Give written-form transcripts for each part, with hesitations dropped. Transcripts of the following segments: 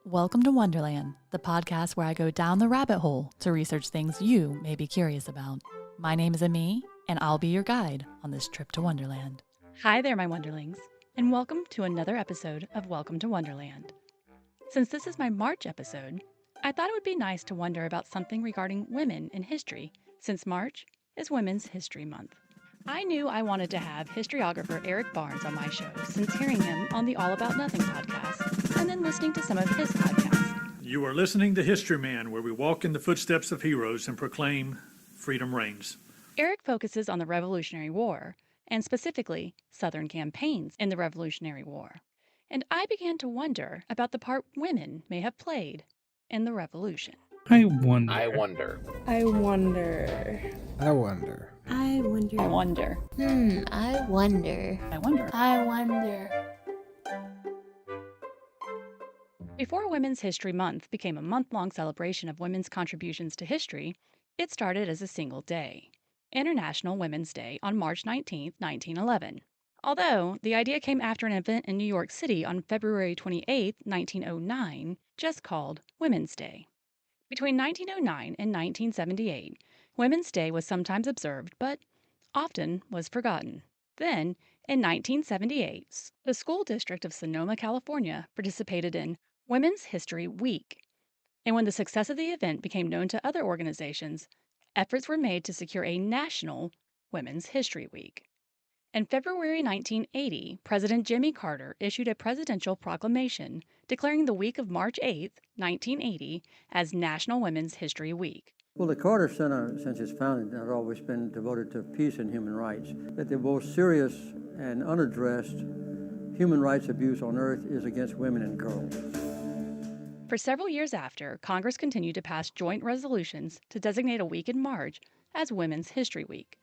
Welcome to Wonderland, the podcast where I go down the rabbit hole to research things you may be curious about. My name is Ami, and I'll be your guide on this trip to Wonderland. Hi there, my Wonderlings, and welcome to another episode of Welcome to Wonderland. Since this is my March episode, I thought it would be nice to wonder about something regarding women in history, since March is Women's History Month. I knew I wanted to have historiographer Eric Barnes on my show since hearing him on the All About Nothing podcast and then listening to some of his podcasts. You are listening to History Man, where we walk in the footsteps of heroes and proclaim freedom reigns. Eric focuses on the Revolutionary War, and specifically Southern campaigns in the Revolutionary War. And I began to wonder about the part women may have played in the Revolution. I wonder. I wonder. I wonder. I wonder. I wonder. I wonder. I wonder. I wonder. I wonder. Before Women's History Month became a month-long celebration of women's contributions to history, it started as a single day, International Women's Day on March 19, 1911. Although the idea came after an event in New York City on February 28, 1909, just called Women's Day. Between 1909 and 1978, Women's Day was sometimes observed, but often was forgotten. Then, in 1978, the school district of Sonoma, California, participated in Women's History Week. And when the success of the event became known to other organizations, efforts were made to secure a national Women's History Week. In February 1980, President Jimmy Carter issued a presidential proclamation declaring the week of March 8, 1980, as National Women's History Week. Well, the Carter Center, since its founding, has always been devoted to peace and human rights. That the most serious and unaddressed human rights abuse on earth is against women and girls. For several years after, Congress continued to pass joint resolutions to designate a week in March as Women's History Week.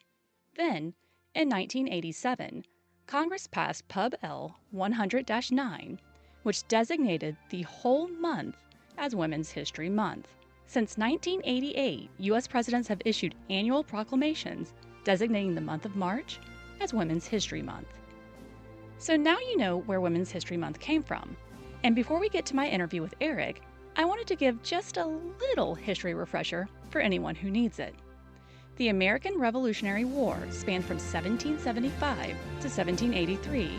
Then, in 1987, Congress passed Pub L 100-9, which designated the whole month as Women's History Month. Since 1988, U.S. presidents have issued annual proclamations designating the month of March as Women's History Month. So now you know where Women's History Month came from. And before we get to my interview with Eric, I wanted to give just a little history refresher for anyone who needs it. The American Revolutionary War spanned from 1775 to 1783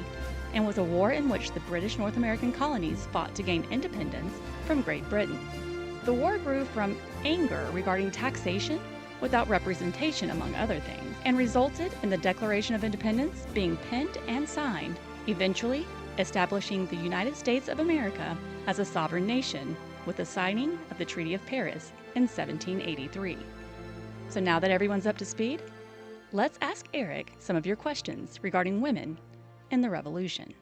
and was a war in which the British North American colonies fought to gain independence from Great Britain. The war grew from anger regarding taxation without representation, among other things, and resulted in the Declaration of Independence being penned and signed, eventually establishing the United States of America as a sovereign nation with the signing of the Treaty of Paris in 1783. So now that everyone's up to speed, let's ask Eric some of your questions regarding women in the Revolution.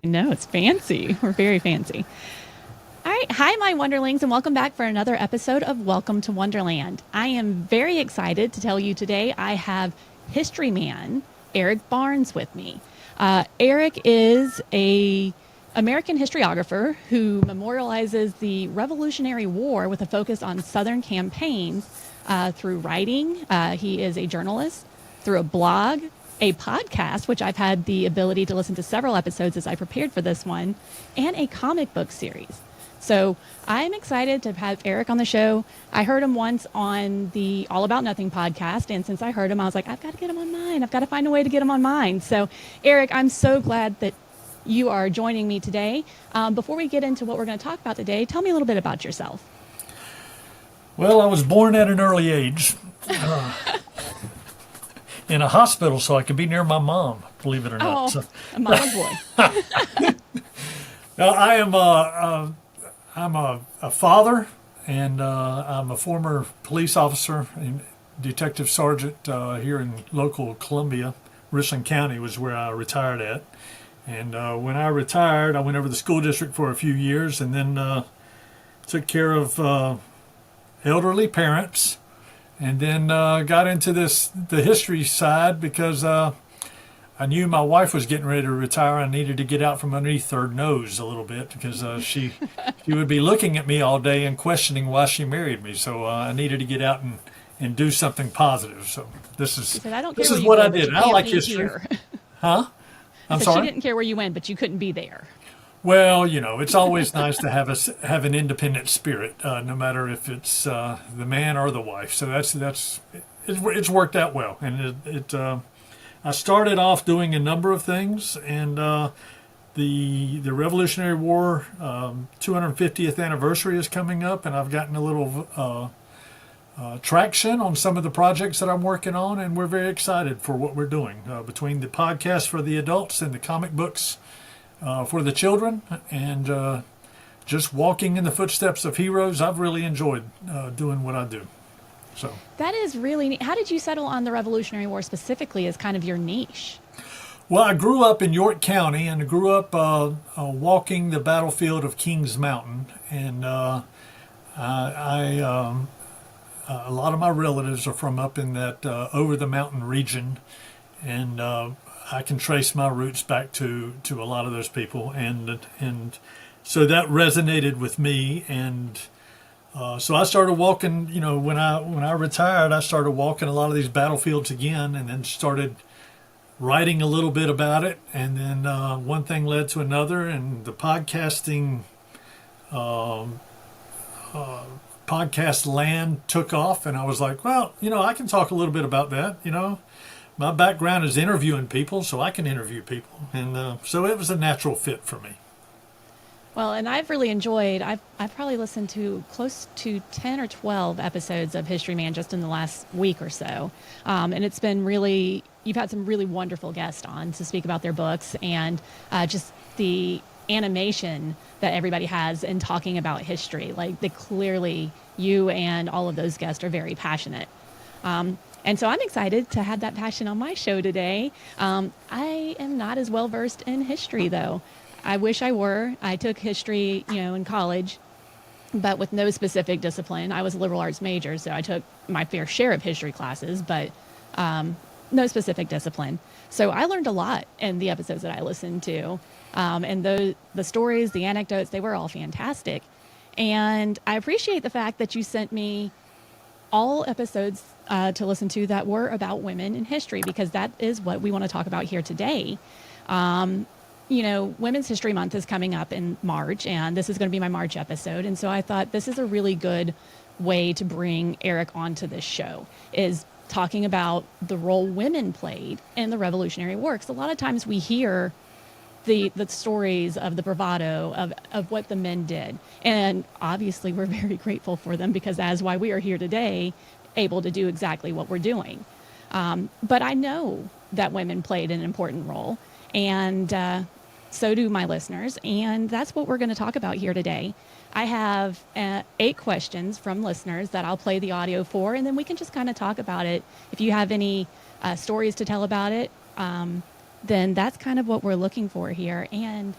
No, it's fancy. We're very fancy. All right. Hi, my Wonderlings, and welcome back for another episode of Welcome to Wonderland. I am very excited to tell you today I have History Man Eric Barnes with me. Eric is an American historiographer who memorializes the Revolutionary War with a focus on Southern campaigns through writing. He is a journalist, through a blog, a podcast, which I've had the ability to listen to several episodes as I prepared for this one, and a comic book series. So I'm excited to have Eric on the show. I heard him once on the All About Nothing podcast, and since I heard him, I was like, I've got to get him on mine. I've got to find a way to get him on mine. So, Eric, I'm so glad that you are joining me today. Before we get into what we're going to talk about today, tell me a little bit about yourself. Well, I was born at an early age in a hospital so I could be near my mom, believe it or not. Oh, So, a mama's boy. I'm a father, and I'm a former police officer and detective sergeant here in local Columbia. Richland County was where I retired at. And when I retired, I went over to the school district for a few years and then took care of elderly parents, and then got into the history side because I knew my wife was getting ready to retire. I needed to get out from underneath her nose a little bit because she would be looking at me all day and questioning why she married me. So I needed to get out and do something positive. So this is what I did. I like history. Huh? I'm sorry? She didn't care where you went, but you couldn't be there. Well, it's always nice to have an independent spirit, no matter if it's the man or the wife. So it's worked out well, and I started off doing a number of things, and the Revolutionary War 250th anniversary is coming up, and I've gotten a little traction on some of the projects that I'm working on, and we're very excited for what we're doing between the podcast for the adults and the comic books for the children, and just walking in the footsteps of heroes. I've really enjoyed doing what I do. So That is really neat. How did you settle on the Revolutionary War specifically as kind of your niche? well, I grew up in York County, and I grew up walking the battlefield of Kings Mountain, and a lot of my relatives are from up in that over the mountain region, and I can trace my roots back to a lot of those people, and so that resonated with me, and so I started walking. When I retired, I started walking a lot of these battlefields again, and then started writing a little bit about it, and then one thing led to another, and the podcast land took off, and I was like, well, I can talk a little bit about that. My background is interviewing people, so I can interview people, and so it was a natural fit for me. Well, and I've really enjoyed, I've probably listened to close to 10 or 12 episodes of History Man just in the last week or so. And it's been really, you've had some really wonderful guests on to speak about their books, and just the animation that everybody has in talking about history. Like, they clearly, you and all of those guests are very passionate. And so I'm excited to have that passion on my show today. I am not as well versed in history, though. I wish I were. I took history, in college, but with no specific discipline. I was a liberal arts major, so I took my fair share of history classes, but no specific discipline. So I learned a lot in the episodes that I listened to. And the stories, the anecdotes, they were all fantastic. And I appreciate the fact that you sent me all episodes to listen to that were about women in history, because that is what we want to talk about here today. Women's History Month is coming up in March, and this is going to be my March episode. And so I thought this is a really good way to bring Eric onto this show, is talking about the role women played in the Revolutionary War. Because a lot of times we hear the stories of the bravado of what the men did. And obviously we're very grateful for them, because that's why we are here today, able to do exactly what we're doing. But I know that women played an important role, and so do my listeners. And that's what we're going to talk about here today. I have 8 questions from listeners that I'll play the audio for, and then we can just kind of talk about it. If you have any stories to tell about it, then that's kind of what we're looking for here. And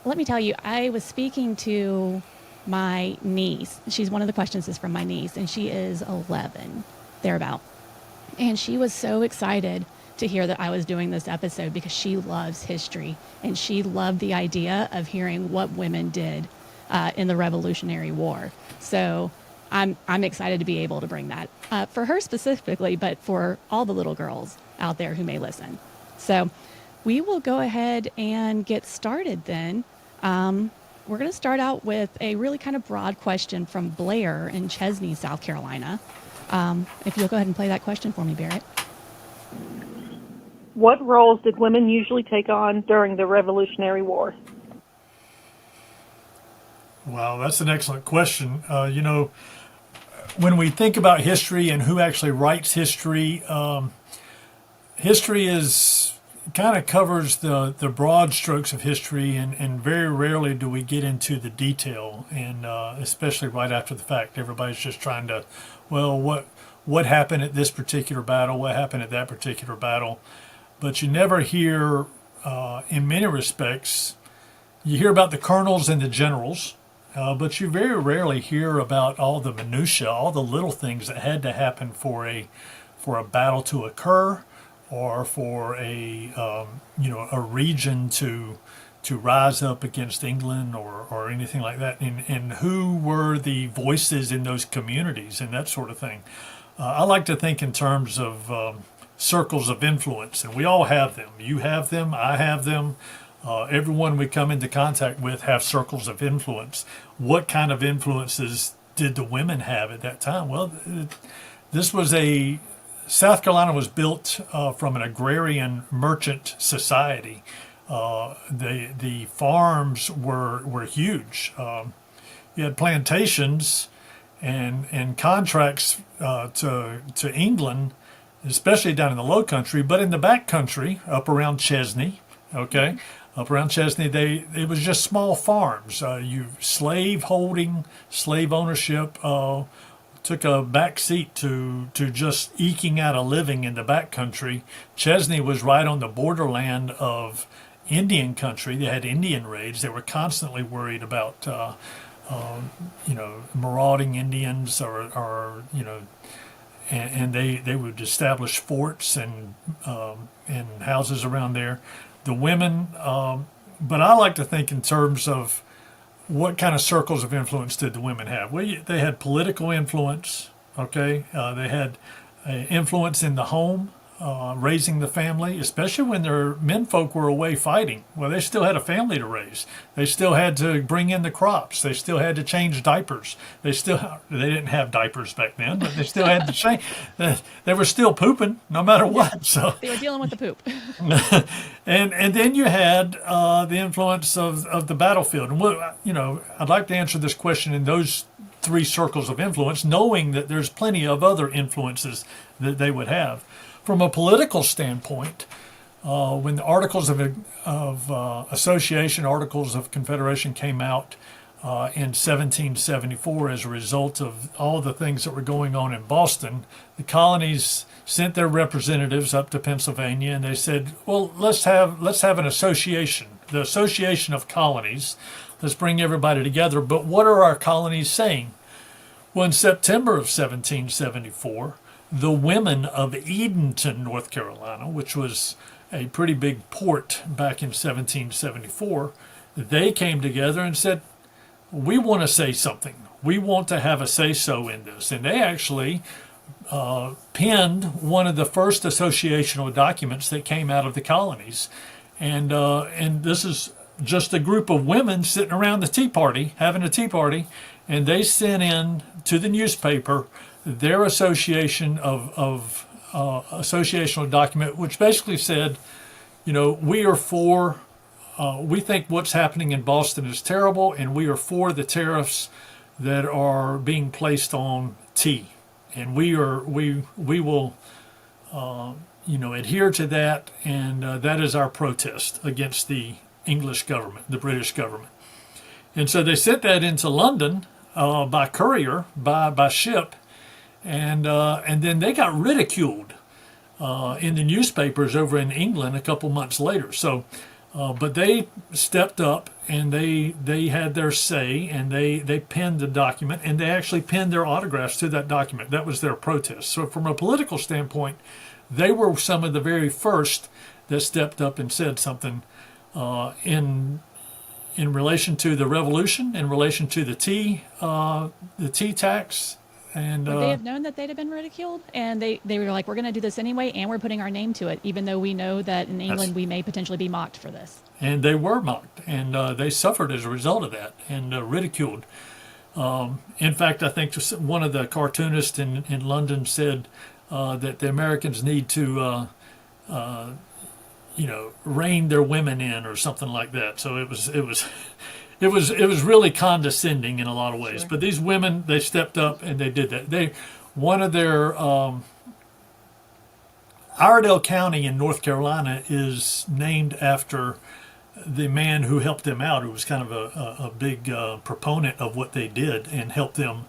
let me tell you, I was speaking to my niece. One of the questions is from my niece, and she is 11, thereabout. And she was so excited to hear that I was doing this episode, because she loves history, and she loved the idea of hearing what women did in the Revolutionary War. So I'm excited to be able to bring that for her specifically, but for all the little girls out there who may listen. So we will go ahead and get started then. We're going to start out with a really kind of broad question from Blair in Chesney, South Carolina. If you'll go ahead and play that question for me, Barrett. What roles did women usually take on during the Revolutionary War? Well, that's an excellent question. When we think about history and who actually writes history, history is kind of covers the broad strokes of history, and very rarely do we get into the detail, and especially right after the fact. Everybody's just trying to, what happened at this particular battle, what happened at that particular battle. But you never hear, in many respects, you hear about the colonels and the generals, but you very rarely hear about all the minutiae, all the little things that had to happen for a battle to occur, or for a region to rise up against England, or anything like that, and who were the voices in those communities and that sort of thing. I like to think in terms of circles of influence, and we all have them. You have them, I have them. Everyone we come into contact with have circles of influence. What kind of influences did the women have at that time? Well, this was South Carolina was built from an agrarian merchant society. The farms were huge. You had plantations and contracts to England, especially down in the Low Country, but in the back country, up around Chesney, okay, up around Chesney, it was just small farms. Slave holding, slave ownership took a back seat to just eking out a living in the back country. Chesney was right on the borderland of Indian country. They had Indian raids. They were constantly worried about marauding Indians and they would establish forts and houses around there. The women, but I like to think in terms of what kind of circles of influence did the women have? Well, they had political influence, okay? They had influence in the home, raising the family, especially when their menfolk were away fighting. Well, they still had a family to raise. They still had to bring in the crops. They still had to change diapers. They didn't have diapers back then, but they still had to change. They were still pooping no matter what. So They were dealing with the poop. and then you had the influence of the battlefield. And I'd like to answer this question in those three circles of influence, knowing that there's plenty of other influences that they would have. From a political standpoint, when the Articles of Association, Articles of Confederation came out in 1774 as a result of all the things that were going on in Boston, the colonies sent their representatives up to Pennsylvania, and they said, well, let's have an association, the Association of Colonies. Let's bring everybody together. But what are our colonies saying? Well, in September of 1774, the women of Edenton, North Carolina, which was a pretty big port back in 1774, they came together and said, we want to say something. We want to have a say-so in this. And they actually penned one of the first associational documents that came out of the colonies. And this is just a group of women sitting around the tea party, having a tea party, and they sent in to the newspaper their association of associational document, which basically said, we are for, we think what's happening in Boston is terrible, and we are for the tariffs that are being placed on tea, and we will adhere to that, and that is our protest against the English government, the British government. And so they sent that into London by courier, by ship. And then they got ridiculed in the newspapers over in England a couple months later. So, but they stepped up and they had their say, and they penned the document, and they actually penned their autographs to that document. That was their protest. So from a political standpoint, they were some of the very first that stepped up and said something in relation to the revolution, in relation to the tea tax. And Would they have known that they'd have been ridiculed? And they were like, we're going to do this anyway, and we're putting our name to it, even though we know that in England we may potentially be mocked for this. And they were mocked, and they suffered as a result of that, and ridiculed. In fact, I think one of the cartoonists in London said that the Americans need to, rein their women in or something like that. So it was really condescending in a lot of ways. Sure. But these women, they stepped up and they did that. One of their Iredell County in North Carolina is named after the man who helped them out, who was kind of a big proponent of what they did and helped them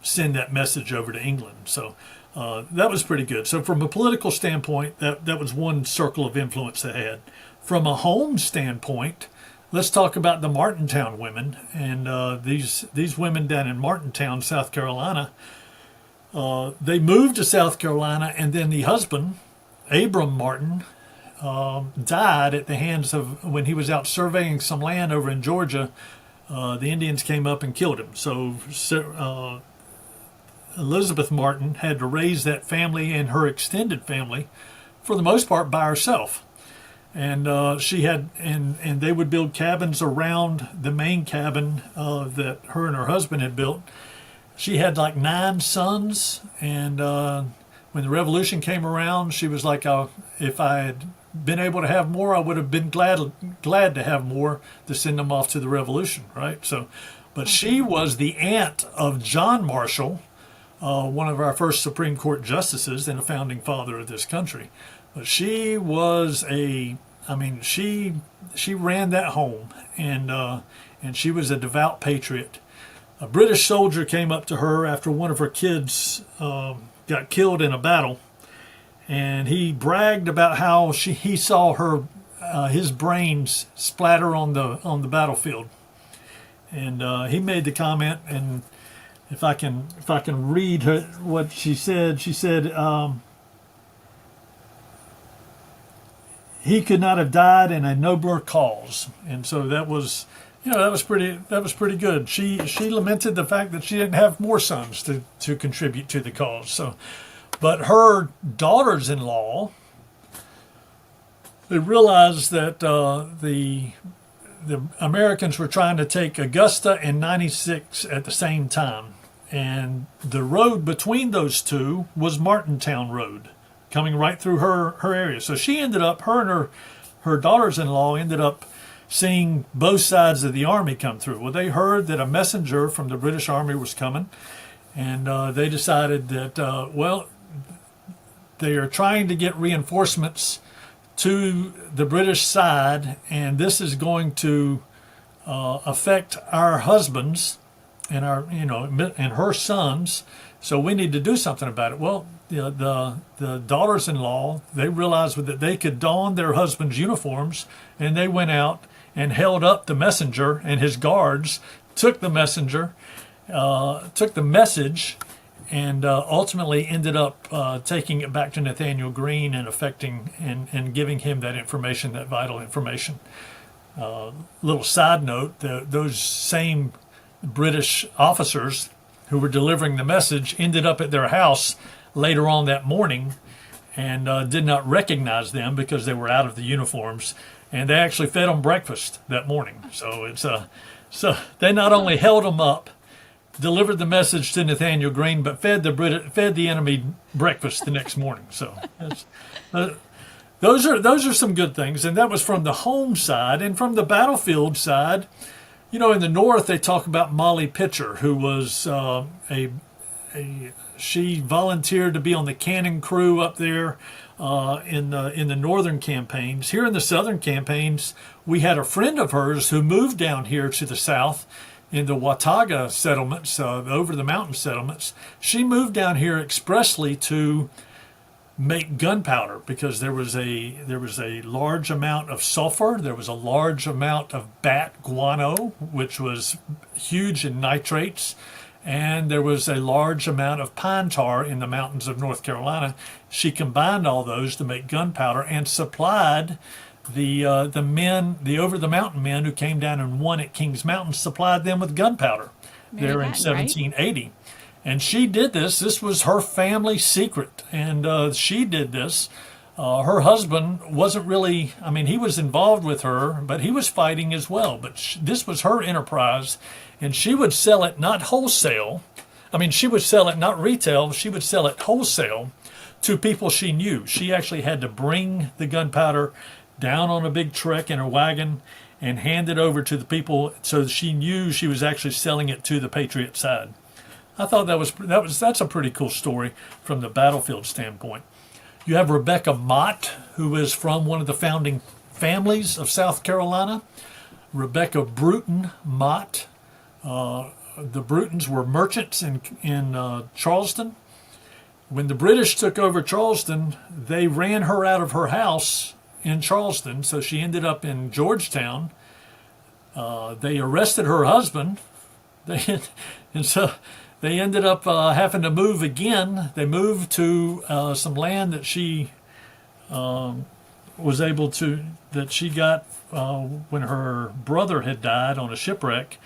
send that message over to England. So that was pretty good. So from a political standpoint, that was one circle of influence they had. From a home standpoint, let's talk about the Martintown women. And these women down in Martintown, South Carolina, they moved to South Carolina, and then the husband, Abram Martin, died at the hands of, when he was out surveying some land over in Georgia, the Indians came up and killed him. So Elizabeth Martin had to raise that family and her extended family, for the most part, by herself. And she had, and they would build cabins around the main cabin that her and her husband had built. She had like 9 sons, and when the revolution came around, she was like, if I had been able to have more, I would have been glad to have more to send them off to the revolution, right? So, but she was the aunt of John Marshall, one of our first Supreme Court justices and a founding father of this country. But she was she ran that home, and she was a devout patriot. A British soldier came up to her after one of her kids got killed in a battle, and he bragged about how he saw his brains splatter on the battlefield, and he made the comment. And if I can read what she said, he could not have died in a nobler cause. And so that was pretty good. She lamented the fact that she didn't have more sons to contribute to the cause. So, but her daughters-in-law, they realized that the Americans were trying to take Augusta and 96 at the same time, and the road between those two was Martintown Road, coming right through her area. So she ended up, her daughters-in-law ended up seeing both sides of the army come through. Well, they heard that a messenger from the British Army was coming, and they decided that, they are trying to get reinforcements to the British side, and this is going to affect our husbands and and her sons. So we need to do something about it. Well, the daughters-in-law, they realized that they could don their husbands' uniforms, and they went out and held up the messenger, and his guards took the message, and ultimately ended up taking it back to Nathaniel Greene and affecting and giving him that information, that vital information. Little side note: those same British officers who were delivering the message ended up at their house later on that morning and did not recognize them because they were out of the uniforms, and they actually fed them breakfast that morning. So so they not only held them up, delivered the message to Nathaniel Greene, but fed the enemy breakfast the next morning. So those are some good things, and that was from the home side. And from the battlefield side, in the North they talk about Molly Pitcher, who was she volunteered to be on the cannon crew up there in the northern campaigns. Here in the southern campaigns, we had a friend of hers who moved down here to the south in the Watauga settlements, over the mountain settlements. She moved down here expressly to make gunpowder because there was a large amount of sulfur, there was a large amount of bat guano, which was huge in nitrates, and there was a large amount of pine tar in the mountains of North Carolina. She combined all those to make gunpowder and supplied the over the mountain men who came down and won at Kings Mountain, supplied them with gunpowder there in 1780. Right? And she did this. This was her family secret, and she did this. Her husband wasn't really, he was involved with her, but he was fighting as well. But this was her enterprise, and she would sell it not wholesale. She would sell it not retail. She would sell it wholesale to people she knew. She actually had to bring the gunpowder down on a big truck in her wagon and hand it over to the people, so she knew she was actually selling it to the Patriot side. I thought that's a pretty cool story from the battlefield standpoint. You have Rebecca Mott, who is from one of the founding families of South Carolina. Rebecca Bruton Mott. The Brutons were merchants in Charleston. When the British took over Charleston, they ran her out of her house in Charleston, so she ended up in Georgetown. They arrested her husband, and so they ended up having to move again. They moved to some land that she she got when her brother had died on a shipwreck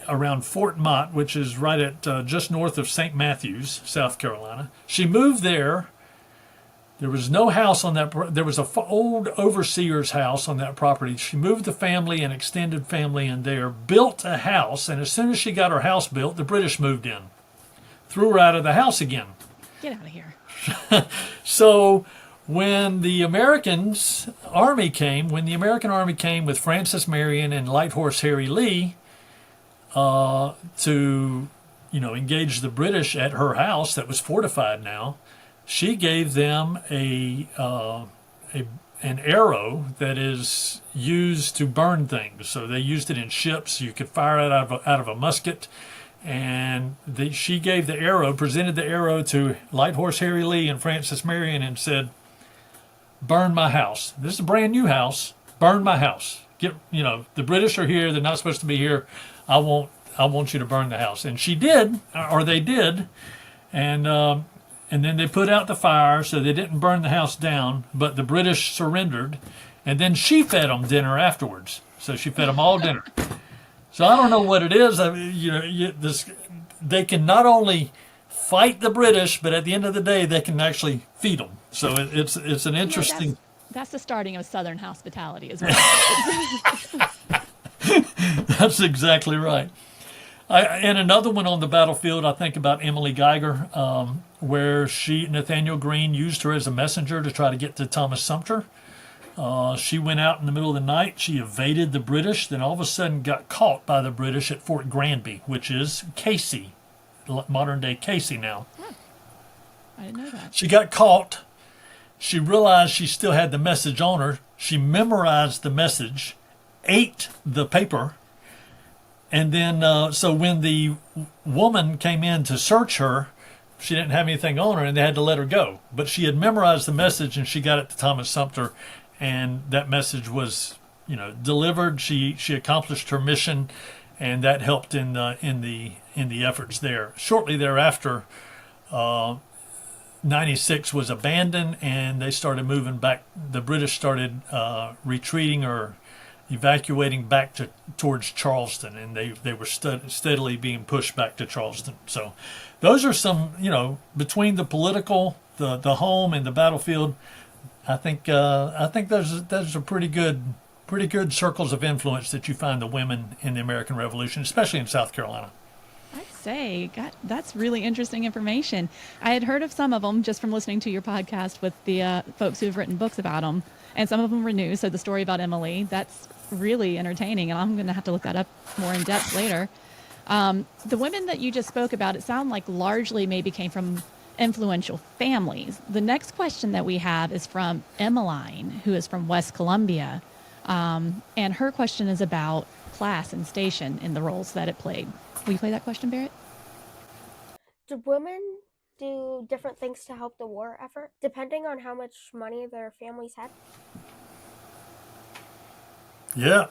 around Fort Mott, which is right at just north of St. Matthews, South Carolina. She moved there. There was no house on that. There was a old overseer's house on that property. She moved the family and extended family in there, built a house, and as soon as she got her house built, the British moved in, threw her out of the house again. Get out of here. So when the American Army came with Francis Marion and Light Horse Harry Lee to, engage the British at her house that was fortified now, she gave them an arrow that is used to burn things. So they used it in ships. You could fire it out of a musket. And she gave the arrow, presented the arrow to Light Horse Harry Lee and Francis Marion and said, burn my house. This is a brand new house. Burn my house. The British are here. They're not supposed to be here. I want you to burn the house. And she did, or they did. And then they put out the fire, so they didn't burn the house down, but the British surrendered. And then she fed them dinner afterwards. So she fed them all dinner. So I don't know what it is. I mean, they can not only fight the British, but at the end of the day, they can actually feed them. So it's an interesting. That's the starting of Southern hospitality as well. That's exactly right. And another one on the battlefield, I think about Emily Geiger, where Nathaniel Greene used her as a messenger to try to get to Thomas Sumter. She went out in the middle of the night. She evaded the British, then all of a sudden got caught by the British at Fort Granby, which is Casey, modern-day Casey now. I didn't know that. She got caught. She realized she still had the message on her. She memorized the message, ate the paper, and then so when the woman came in to search her, she didn't have anything on her, and they had to let her go. But she had memorized the message, and she got it to Thomas Sumter, and that message was, delivered. She accomplished her mission, and that helped in the efforts there. Shortly thereafter, 96 was abandoned, and they started moving back. The British started retreating or evacuating back towards Charleston, and they were steadily being pushed back to Charleston. So those are some, between the political, the home, and the battlefield, I think those are pretty good circles of influence that you find the women in the American Revolution, especially in South Carolina. I'd say, God, that's really interesting information. I had heard of some of them just from listening to your podcast with the folks who have written books about them, and some of them were new. So the story about Emily, that's really entertaining, and I'm going to have to look that up more in depth later. The women that you just spoke about, it sounded like largely maybe came from influential families. The next question that we have is from Emmeline, who is from West Columbia, and her question is about class and station in the roles that it played. Will you play that question, Barrett? Do women do different things to help the war effort, depending on how much money their families had? Yeah,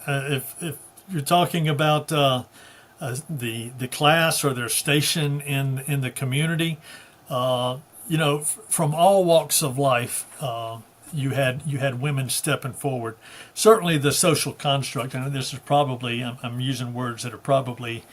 if you're talking about the class or their station in the community, from all walks of life, you had women stepping forward. Certainly, the social construct, and this is probably I'm using words that are probably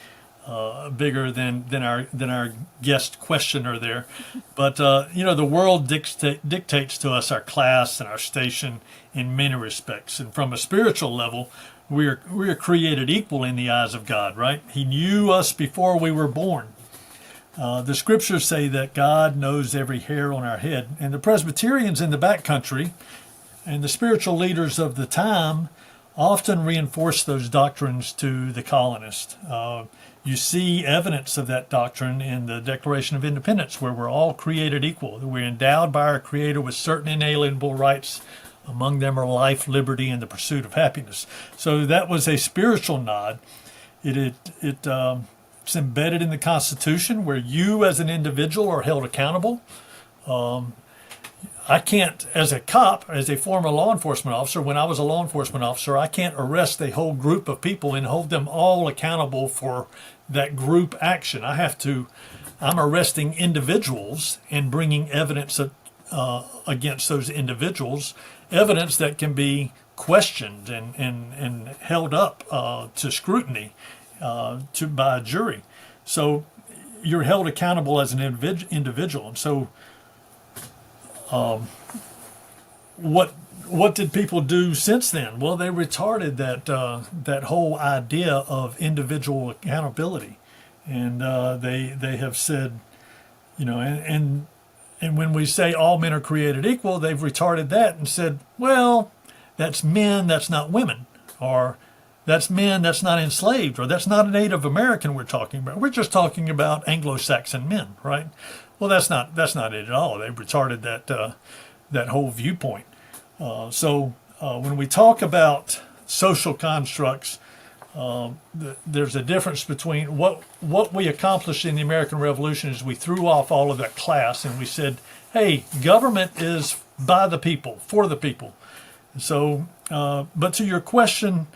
bigger than our guest questioner there, but the world dictates to us our class and our station in many respects, and from a spiritual level, we are created equal in the eyes of God. Right? He knew us before we were born. The scriptures say that God knows every hair on our head, and the Presbyterians in the backcountry and the spiritual leaders of the time often reinforce those doctrines to the colonists. You see evidence of that doctrine in the Declaration of Independence, where we're all created equal. We're endowed by our Creator with certain inalienable rights. Among them are life, liberty, and the pursuit of happiness. So that was a spiritual nod. It's embedded in the Constitution, where you as an individual are held accountable. I can't, as a cop, as a former law enforcement officer, when I was a law enforcement officer, I can't arrest a whole group of people and hold them all accountable for that group action. I'm arresting individuals and bringing evidence against those individuals, evidence that can be questioned and held up to scrutiny by a jury. So you're held accountable as an individual. And so What did people do since then? Well, they retarded that whole idea of individual accountability, and they have said, and when we say all men are created equal, they've retarded that and said, well, that's men, that's not women, or that's men, that's not enslaved, or that's not a Native American we're talking about. We're just talking about Anglo-Saxon men, right? Well, that's not it at all. They've retarded that whole viewpoint. So when we talk about social constructs, there's a difference between what we accomplished in the American Revolution is we threw off all of that class and we said, hey, government is by the people, for the people. So, but to your question,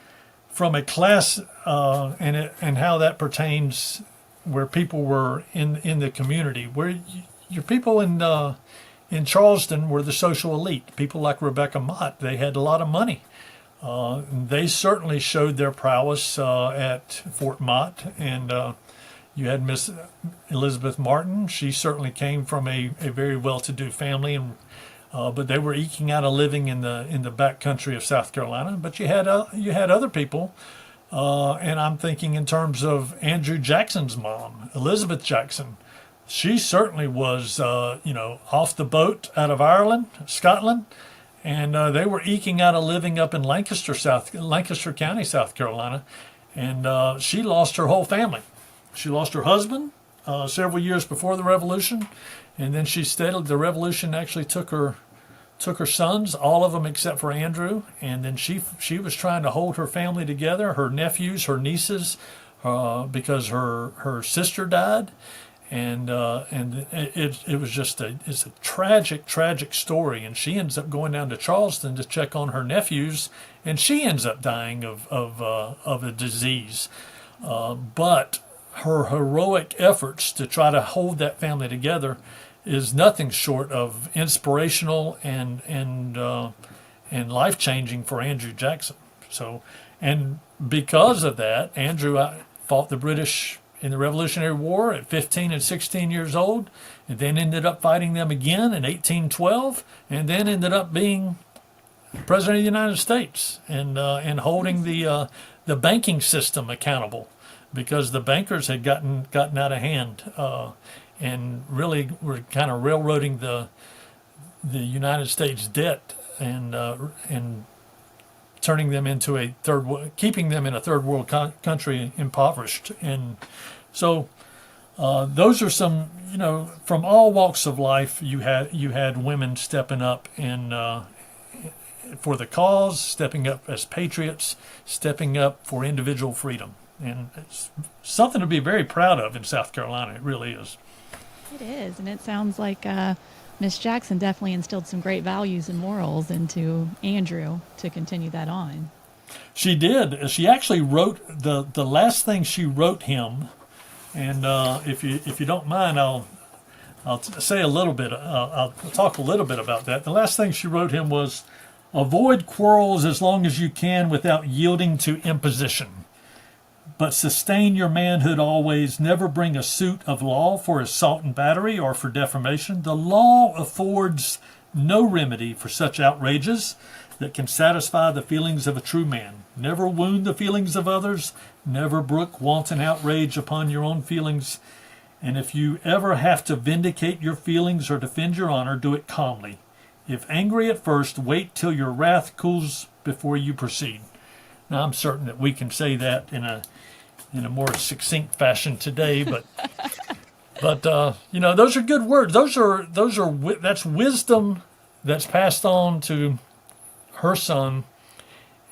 from a class and how that pertains, where people were in the community, where your people in Charleston were the social elite. People like Rebecca Mott, they had a lot of money. They certainly showed their prowess at Fort Mott, and you had Miss Elizabeth Martin. She certainly came from a very well-to-do family, and but they were eking out a living in the back country of South Carolina. But you had other people, and I'm thinking in terms of Andrew Jackson's mom, Elizabeth Jackson. She certainly was, off the boat out of Ireland, Scotland, and they were eking out a living up in Lancaster County, South Carolina, and she lost her whole family. She lost her husband several years before the Revolution, and then the Revolution actually took her sons, all of them except for Andrew, and then she was trying to hold her family together, her nephews, her nieces, because her sister died. And it was just it's a tragic story, and she ends up going down to Charleston to check on her nephews, and she ends up dying of a disease. But her heroic efforts to try to hold that family together is nothing short of inspirational and life changing for Andrew Jackson. So, and because of that, Andrew fought the British in the Revolutionary War at 15 and 16 years old, and then ended up fighting them again in 1812, and then ended up being President of the United States and holding the banking system accountable, because the bankers had gotten out of hand and really were kind of railroading the United States debt and turning them into keeping them in a third world country impoverished. And so those are some, from all walks of life, you had women stepping up for the cause, stepping up as patriots, stepping up for individual freedom. And it's something to be very proud of in South Carolina. It really is. It is, and it sounds like Miss Jackson definitely instilled some great values and morals into Andrew to continue that on. She did. She actually wrote the last thing she wrote him, and if you don't mind, I'll say a little bit. I'll talk a little bit about that. The last thing she wrote him was, "Avoid quarrels as long as you can without yielding to imposition. But sustain your manhood always. Never bring a suit of law for assault and battery or for defamation. The law affords no remedy for such outrages that can satisfy the feelings of a true man. Never wound the feelings of others. Never brook wanton outrage upon your own feelings. And if you ever have to vindicate your feelings or defend your honor, do it calmly. If angry at first, wait till your wrath cools before you proceed." Now, I'm certain that we can say that in a more succinct fashion today, but those are good words. That's wisdom that's passed on to her son,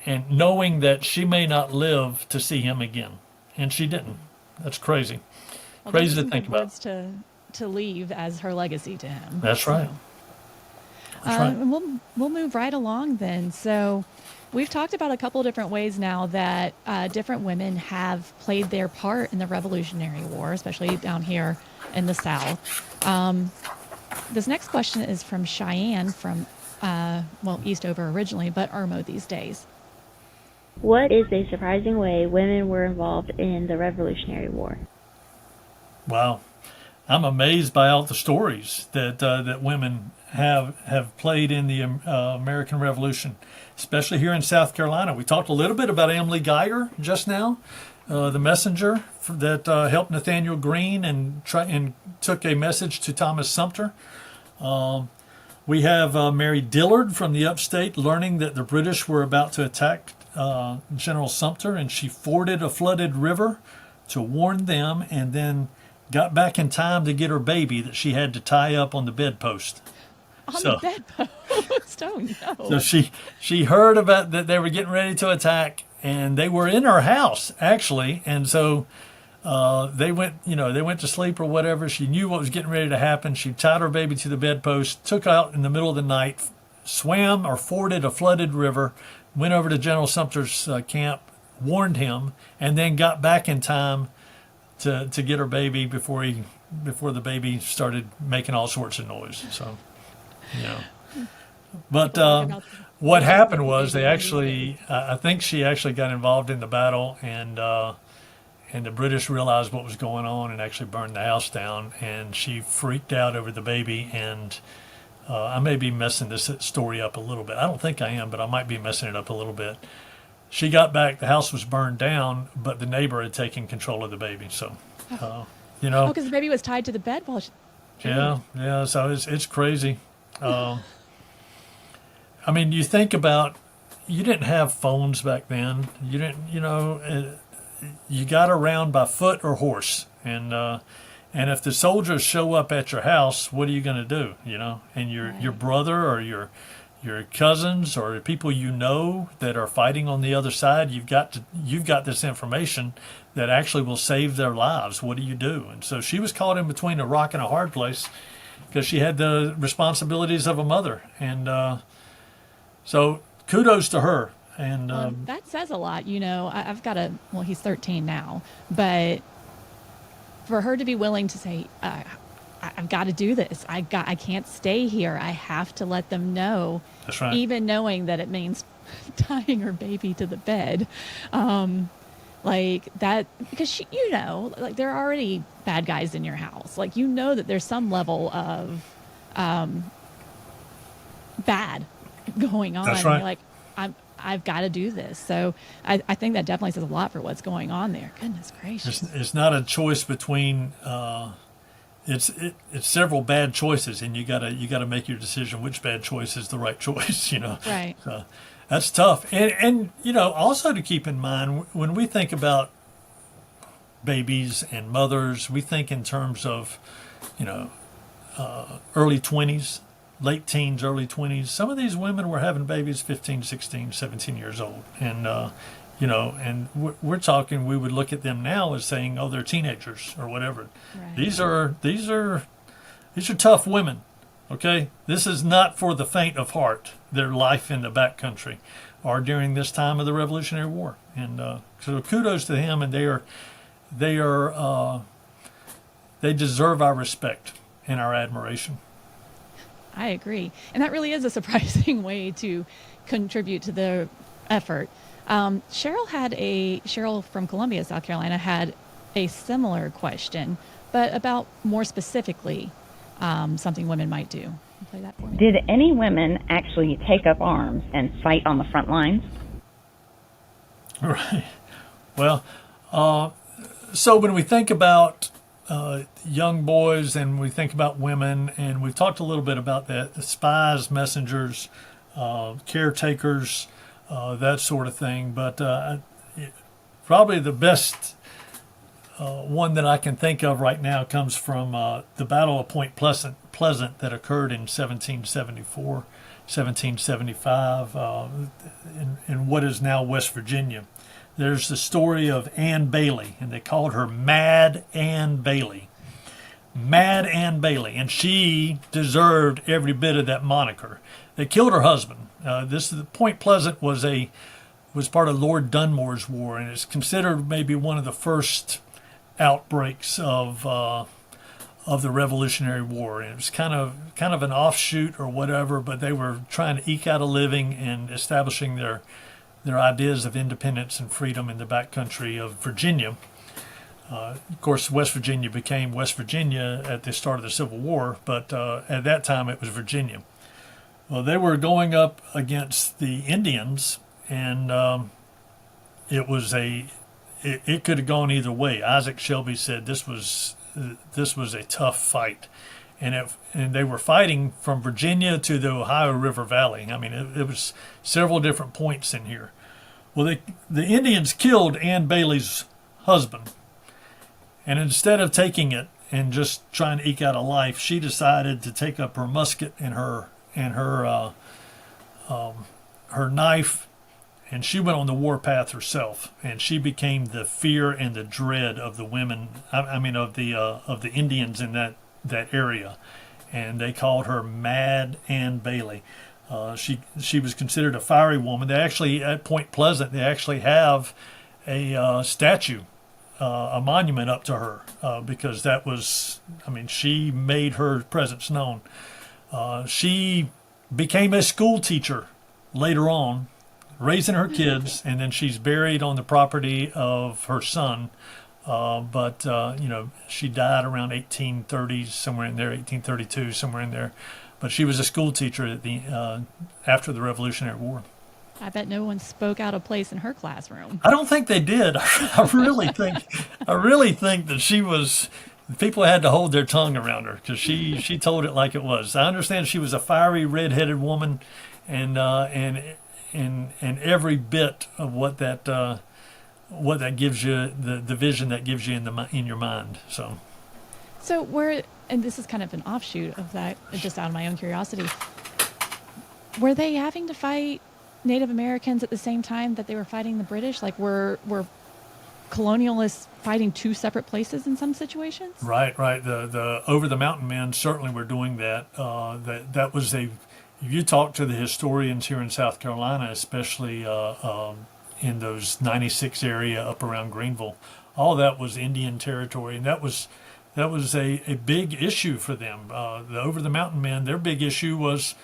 and knowing that she may not live to see him again, and she didn't. That's crazy. Well, Crazy to think about. Words to leave as her legacy to him. That's right. That's right. And we'll move right along then. So, we've talked about a couple different ways now that different women have played their part in the Revolutionary War, especially down here in the South. This next question is from Cheyenne from, Eastover originally, but Irmo these days. What is a surprising way women were involved in the Revolutionary War? Wow. I'm amazed by all the stories that women have played in the American Revolution, especially here in South Carolina. We talked a little bit about Emily Geiger just now, the messenger that helped Nathaniel Greene and took a message to Thomas Sumter. We have Mary Dillard from the upstate learning that the British were about to attack General Sumter, and she forded a flooded river to warn them, and then got back in time to get her baby that she had to tie up on the bedpost. On the bedpost? Oh, no. So she heard about that they were getting ready to attack, and they were in her house, actually. And so they went to sleep or whatever. She knew what was getting ready to happen. She tied her baby to the bedpost, took out in the middle of the night, swam or forded a flooded river, went over to General Sumter's camp, warned him, and then got back in time to get her baby before the baby started making all sorts of noise. So, but what happened was I think she actually got involved in the battle, and the British realized what was going on and actually burned the house down, and she freaked out over the baby. And I may be messing this story up a little bit. I don't think I am, but I might be messing it up a little bit. She got back, the house was burned down, but the neighbor had taken control of the baby. So, because the baby was tied to the bed while she... Yeah. So it's crazy. I mean, you think about, you didn't have phones back then. You didn't, you got around by foot or horse. And if the soldiers show up at your house, what are you going to do? And your brother or your cousins or people that are fighting on the other side, you've got this information that actually will save their lives. What do you do? And so she was caught in between a rock and a hard place because she had the responsibilities of a mother. And so kudos to her. And that says a lot. I've got he's 13 now, but for her to be willing to say, I've got to do this. I can't stay here. I have to let them know. That's right. Even knowing that it means tying her baby to the bed. Like that, because there are already bad guys in your house. Like, that there's some level of bad going on. That's right. And you're like, I've got to do this. So I think that definitely says a lot for what's going on there. Goodness gracious. It's not a choice between it's several bad choices, and you gotta make your decision which bad choice is the right choice. Right. So that's tough, and also to keep in mind when we think about babies and mothers, we think in terms of early 20s, late teens, early 20s. Some of these women were having babies 15, 16, 17 years old, and and we're talking, we would look at them now as saying, oh, they're teenagers or whatever. Right. These are tough women. Okay, this is not for the faint of heart. Their life in the backcountry, or during this time of the Revolutionary War, and so kudos to them, and they deserve our respect and our admiration. I agree, and that really is a surprising way to contribute to the effort. Cheryl from Columbia, South Carolina, had a similar question, but about more specifically something women might do. Play that for me. Did any women actually take up arms and fight on the front lines? Right. Well, so when we think about young boys and we think about women, and we've talked a little bit about that, the spies, messengers, caretakers, that sort of thing. But probably the best one that I can think of right now comes from the Battle of Point Pleasant that occurred in 1774, 1775 in what is now West Virginia. There's the story of Ann Bailey, and they called her Mad Ann Bailey. Mad Ann Bailey, and she deserved every bit of that moniker. They killed her husband. Point Pleasant was part of Lord Dunmore's war, and it's considered maybe one of the first outbreaks of the Revolutionary War. And it was kind of an offshoot or whatever, but they were trying to eke out a living and establishing their ideas of independence and freedom in the backcountry of Virginia. Of course, West Virginia became West Virginia at the start of the Civil War, but at that time it was Virginia. Well, they were going up against the Indians, and it was it could have gone either way. Isaac Shelby said this was a tough fight, and they were fighting from Virginia to the Ohio River Valley. I mean, it was several different points in here. Well, the Indians killed Ann Bailey's husband, and instead of taking it and just trying to eke out a life, she decided to take up her musket and her knife, and she went on the warpath herself, and she became the fear and the dread of the women. I mean, of the Indians in that area, and they called her Mad Ann Bailey. She was considered a fiery woman. They actually, at Point Pleasant, they actually have a statue, a monument up to her, because that was, I mean, she made her presence known. She became a school teacher later on, raising her kids, and then she's buried on the property of her son. But she died around 1830, somewhere in there, 1832, somewhere in there. But she was a school teacher after the Revolutionary War. I bet no one spoke out of place in her classroom. I don't think they did. I really think that she was. People had to hold their tongue around her because she told it like it was. I understand she was a fiery, red-headed woman, and every bit of what that gives you, the vision that gives you in your mind. So and this is kind of an offshoot of that, just out of my own curiosity, were they having to fight Native Americans at the same time that they were fighting the British? Like, were colonialists fighting two separate places in some situations? Right. The over the mountain men certainly were doing that. That was if you talk to the historians here in South Carolina, especially in those 96 area up around Greenville, all that was Indian territory, and that was a big issue for them. The over the mountain men, their big issue was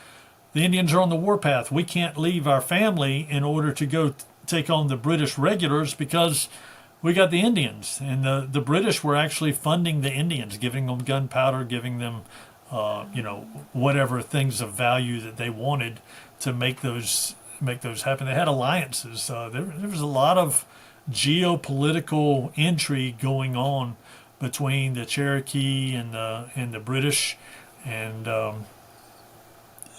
the Indians are on the warpath. We can't leave our family in order to go take on the British regulars because we got the Indians. And the British were actually funding the Indians, giving them gunpowder, giving them whatever things of value that they wanted to make those happen. They had alliances. There was a lot of geopolitical intrigue going on between the Cherokee and the British, and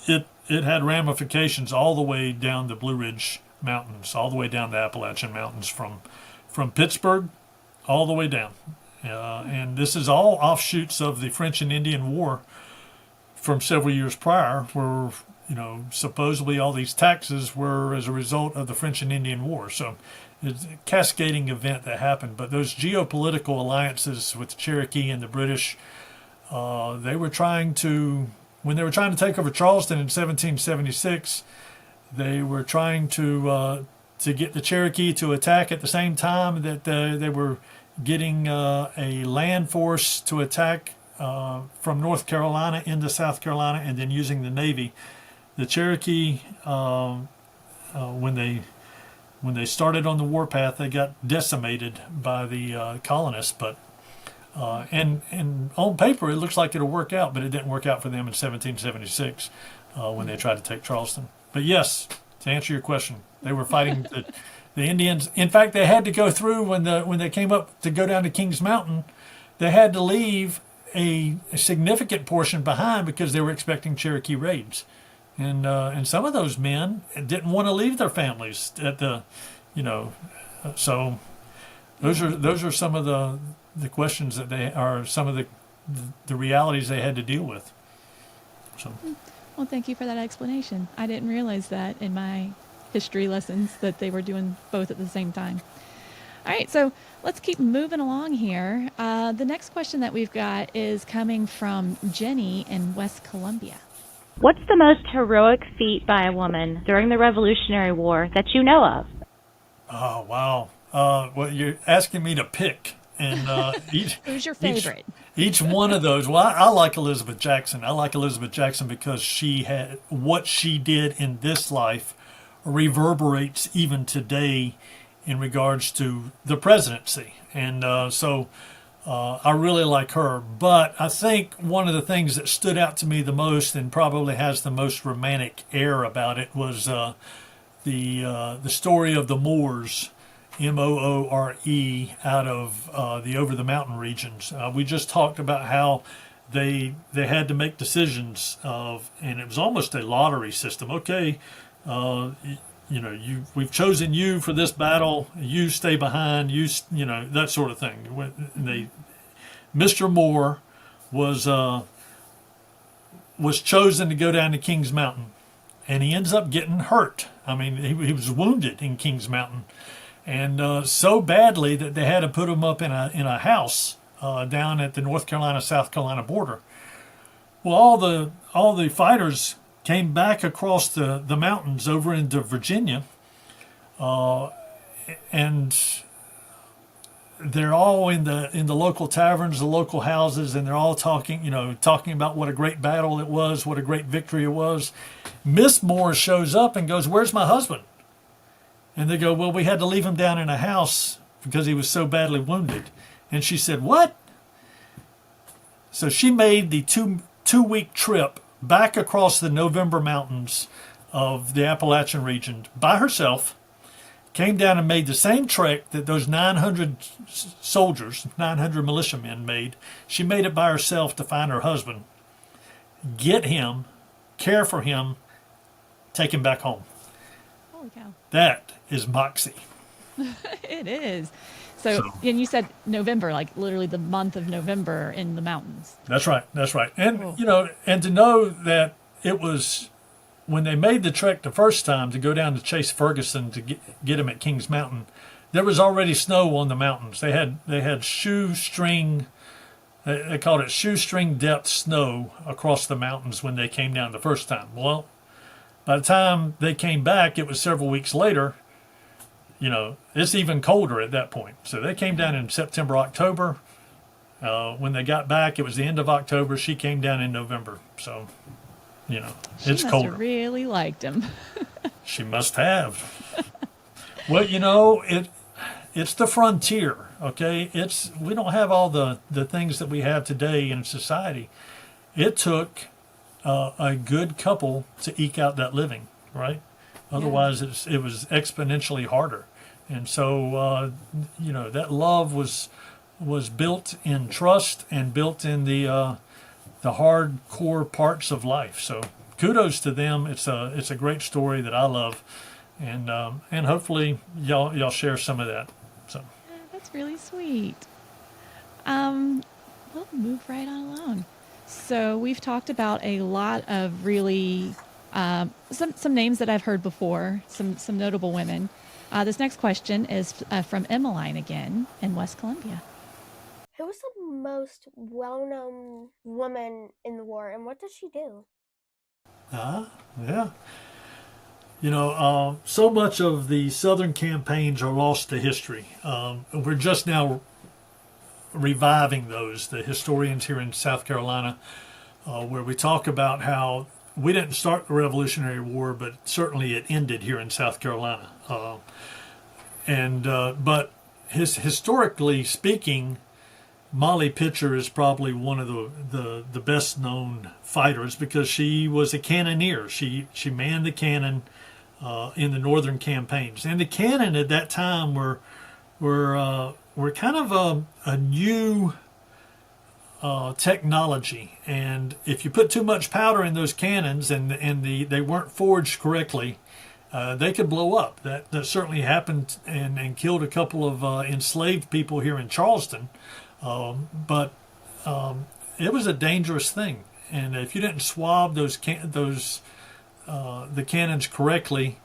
it had ramifications all the way down the Blue Ridge Mountains, all the way down the Appalachian Mountains, from Pittsburgh all the way down. And this is all offshoots of the French and Indian War from several years prior, where supposedly all these taxes were as a result of the French and Indian War. So it's a cascading event that happened. But those geopolitical alliances with the Cherokee and the British, they were trying to, when they were trying to take over Charleston in 1776, they were trying to get the Cherokee to attack at the same time that they were getting a land force to attack from North Carolina into South Carolina, and then using the Navy. The Cherokee, when they started on the warpath, they got decimated by the colonists. But and on paper, it looks like it'll work out, but it didn't work out for them in 1776 when they tried to take Charleston. But yes, to answer your question, they were fighting the Indians. In fact, they had to go through when they came up to go down to Kings Mountain. They had to leave a significant portion behind because they were expecting Cherokee raids. And some of those men didn't want to leave their families at so those are some of the questions that they are, some of the realities they had to deal with. So, well, thank you for that explanation. I didn't realize that in my history lessons that they were doing both at the same time. All right, so let's keep moving along here. The next question that we've got is coming from Jenny in West Columbia. What's the most heroic feat by a woman during the Revolutionary War that you know of? Oh, wow. Well, you're asking me to pick. And who's your favorite? Each one of those. Well, I like Elizabeth Jackson. I like Elizabeth Jackson because she had what she did in this life reverberates even today in regards to the presidency. And I really like her. But I think one of the things that stood out to me the most and probably has the most romantic air about it was the story of the Moors, Moore, out of the over the mountain regions. We just talked about how they had to make decisions of, and it was almost a lottery system. Okay, we've chosen you for this battle. You stay behind. That sort of thing. Mr. Moore was chosen to go down to Kings Mountain, and he ends up getting hurt. I mean, he was wounded in Kings Mountain, and so badly that they had to put him up in a house down at the North Carolina-South Carolina border. Well, all the fighters came back across the mountains over into Virginia, and they're all in the local taverns, the local houses, and they're all talking about what a great battle it was, what a great victory it was. Miss Moore shows up and goes, "Where's my husband?" And they go, "Well, we had to leave him down in a house because he was so badly wounded." And she said, "What?" So she made the two-week trip back across the November Mountains of the Appalachian region by herself, came down and made the same trek that those 900 soldiers, 900 militiamen made. She made it by herself to find her husband, get him, care for him, take him back home. Holy cow. That is moxie. It is. So, and you said November, like literally the month of November in the mountains. That's right. And, and to know that it was when they made the trek the first time to go down to chase Ferguson to get him at Kings Mountain, there was already snow on the mountains. They had shoestring, they called it shoestring depth snow across the mountains when they came down the first time. Well, by the time they came back, it was several weeks later. It's even colder at that point. So they came down in September, October. When they got back, it was the end of October. She came down in November. So, it's colder. She must have really liked him. She must have. Well, it's the frontier, okay? We don't have all the things that we have today in society. It took a good couple to eke out that living, right? Otherwise, it was exponentially harder. And so, that love was built in trust and built in the hardcore parts of life. So kudos to them. It's a great story that I love, and hopefully y'all share some of that. So that's really sweet. We'll move right on along. So we've talked about a lot of really some names that I've heard before, some notable women. This next question is from Emmeline again in West Columbia. Who was the most well-known woman in the war, and what did she do? Yeah. So much of the Southern campaigns are lost to history. We're just now reviving those, the historians here in South Carolina, where we talk about how we didn't start the Revolutionary War, but certainly it ended here in South Carolina. But historically speaking, Molly Pitcher is probably one of the best known fighters because she was a cannoneer. She manned the cannon in the northern campaigns, and the cannon at that time were kind of a new technology. And if you put too much powder in those cannons and they weren't forged correctly, they could blow up. That certainly happened and killed a couple of enslaved people here in Charleston. But it was a dangerous thing, and if you didn't swab the cannons correctly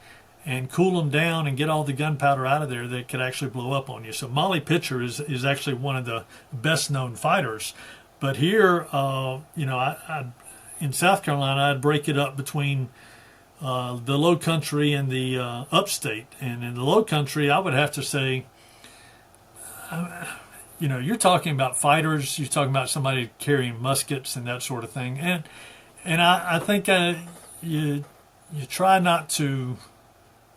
and cool them down and get all the gunpowder out of there, they could actually blow up on you. So Molly Pitcher is actually one of the best known fighters. But here, in South Carolina, I'd break it up between the Low Country and the Upstate. And in the Low Country, I would have to say, you're talking about fighters. You're talking about somebody carrying muskets and that sort of thing. And I think you try not to.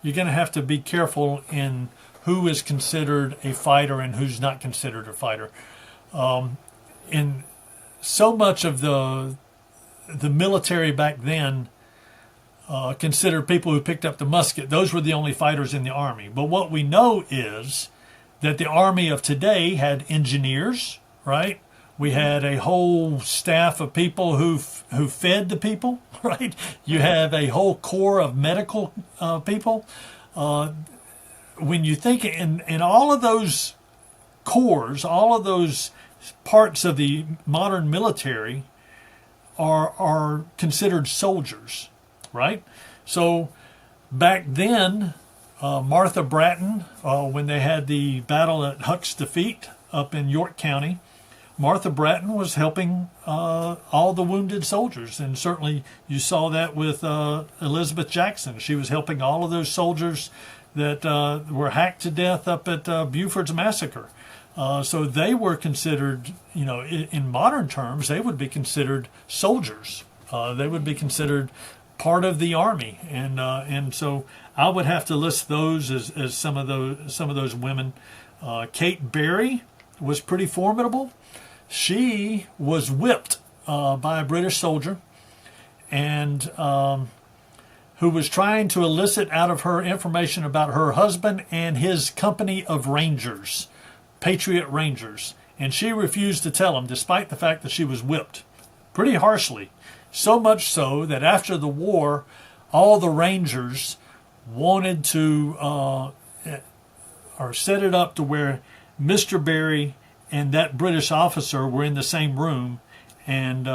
You're going to have to be careful in who is considered a fighter and who's not considered a fighter. In so much of the military back then considered people who picked up the musket, those were the only fighters in the Army. But what we know is that the Army of today had engineers, right? We had a whole staff of people who fed the people, right? You have a whole corps of medical people. When you think in all of those corps, all of those parts of the modern military are considered soldiers, right? So back then, Martha Bratton, when they had the battle at Huck's Defeat up in York County, Martha Bratton was helping all the wounded soldiers, and certainly you saw that with Elizabeth Jackson. She was helping all of those soldiers that were hacked to death up at Buford's Massacre. So they were considered, in modern terms, they would be considered soldiers. They would be considered part of the Army, and so I would have to list those as some of those women. Kate Berry was pretty formidable. She was whipped by a British soldier, and who was trying to elicit out of her information about her husband and his company of Rangers, Patriot Rangers, and she refused to tell him, despite the fact that she was whipped pretty harshly. So much so that after the war, all the Rangers wanted to or set it up to where Mr. Berry and that British officer were in the same room, and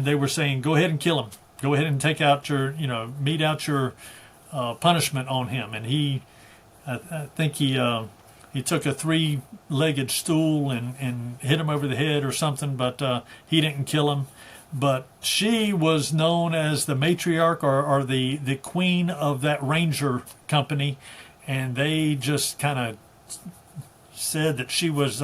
they were saying, "Go ahead and kill him. Go ahead and take out your, mete out your punishment on him." And I think he took a 3-legged stool and hit him over the head or something, but he didn't kill him. But she was known as the matriarch or the queen of that Ranger company, and they just kind of said that she was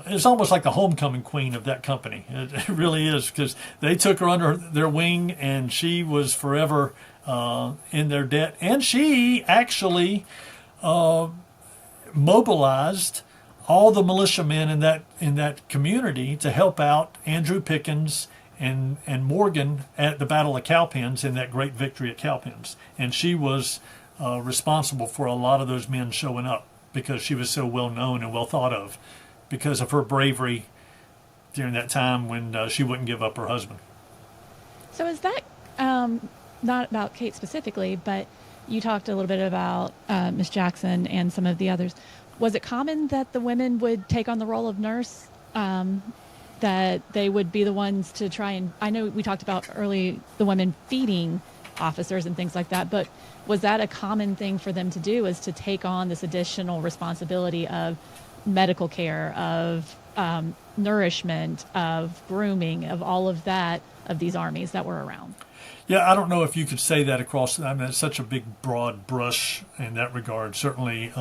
it's almost like the homecoming queen of that company. It really is, because they took her under their wing, and she was forever in their debt. And she actually mobilized all the militiamen in that community to help out Andrew Pickens and Morgan at the Battle of Cowpens, in that great victory at Cowpens. And she was responsible for a lot of those men showing up, because she was so well known and well thought of because of her bravery during that time when she wouldn't give up her husband. So is that not about Kate specifically, but you talked a little bit about Miss Jackson and some of the others. Was it common that the women would take on the role of nurse, that they would be the ones to try and, I know we talked about early the women feeding officers and things like that, but was that a common thing for them to do, is to take on this additional responsibility of medical care, of nourishment, of grooming, of all of that, of these armies that were around? Yeah, I don't know if you could say that across. I mean, it's such a big, broad brush in that regard. Certainly,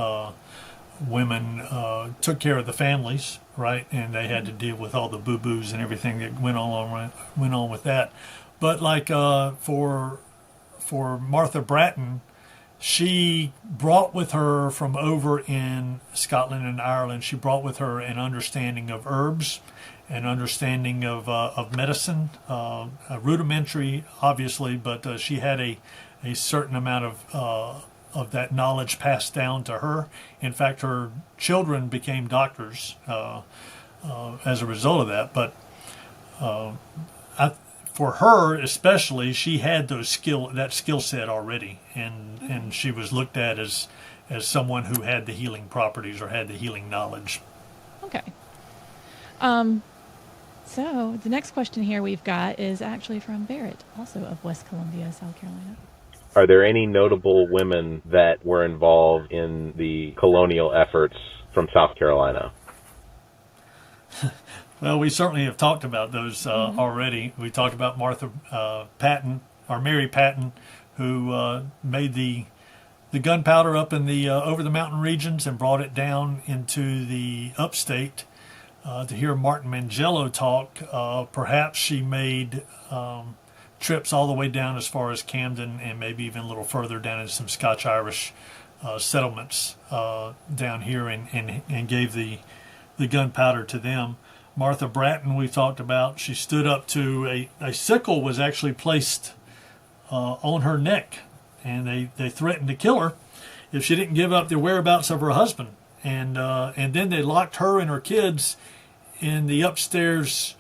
women took care of the families, right, and they had to deal with all the boo-boos and everything that went on with that. But like for Martha Bratton, she brought with her from over in Scotland and Ireland, she brought with her an understanding of herbs, an understanding of medicine, rudimentary, obviously, but she had a certain amount of that knowledge passed down to her. In fact, her children became doctors as a result of that. But for her especially, she had that skill set already, and she was looked at as someone who had the healing properties or had the healing knowledge. Okay. So the next question here we've got is actually from Barrett, also of West Columbia, South Carolina. Are there any notable women that were involved in the colonial efforts from South Carolina? Well, we certainly have talked about those already. We talked about Martha Patton, or Mary Patton, who made the gunpowder up in the over the mountain regions and brought it down into the upstate. To hear Martin Mangello talk, perhaps she made trips all the way down as far as Camden, and maybe even a little further down in some Scotch-Irish settlements down here and gave the gunpowder to them. Martha Bratton, we talked about, she stood up to a sickle was actually placed on her neck, and they threatened to kill her if she didn't give up the whereabouts of her husband. And then they locked her and her kids in the upstairs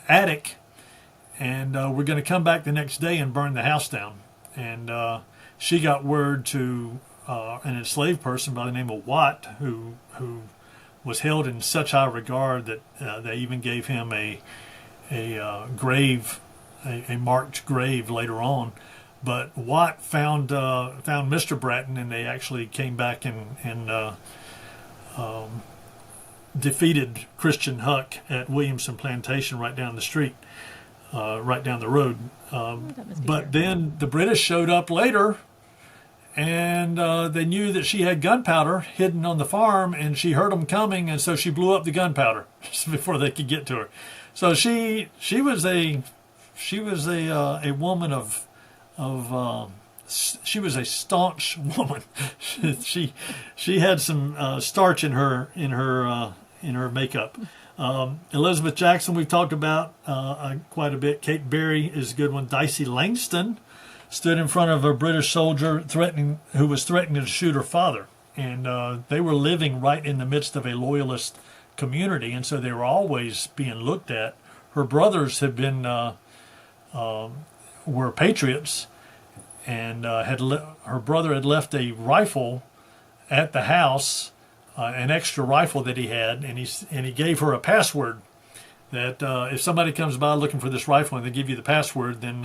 attic, and we're going to come back the next day and burn the house down. And she got word to an enslaved person by the name of Watt, who was held in such high regard that they even gave him a grave, a marked grave later on. But Watt found Mr. Bratton, and they actually came back and defeated Christian Huck at Williamson Plantation right down the street, right down the road. But then the British showed up later, and they knew that she had gunpowder hidden on the farm, and she heard them coming, and so she blew up the gunpowder before they could get to her. So she was a woman of she was a staunch woman. she had some starch in her makeup. Elizabeth Jackson we've talked about quite a bit. Kate Berry is a good one. Dicey Langston stood in front of a British soldier who was threatening to shoot her father, and they were living right in the midst of a loyalist community, and so they were always being looked at. Her brothers had been were patriots, and her brother had left a rifle at the house, an extra rifle that he had, and he gave her a password that if somebody comes by looking for this rifle and they give you the password, then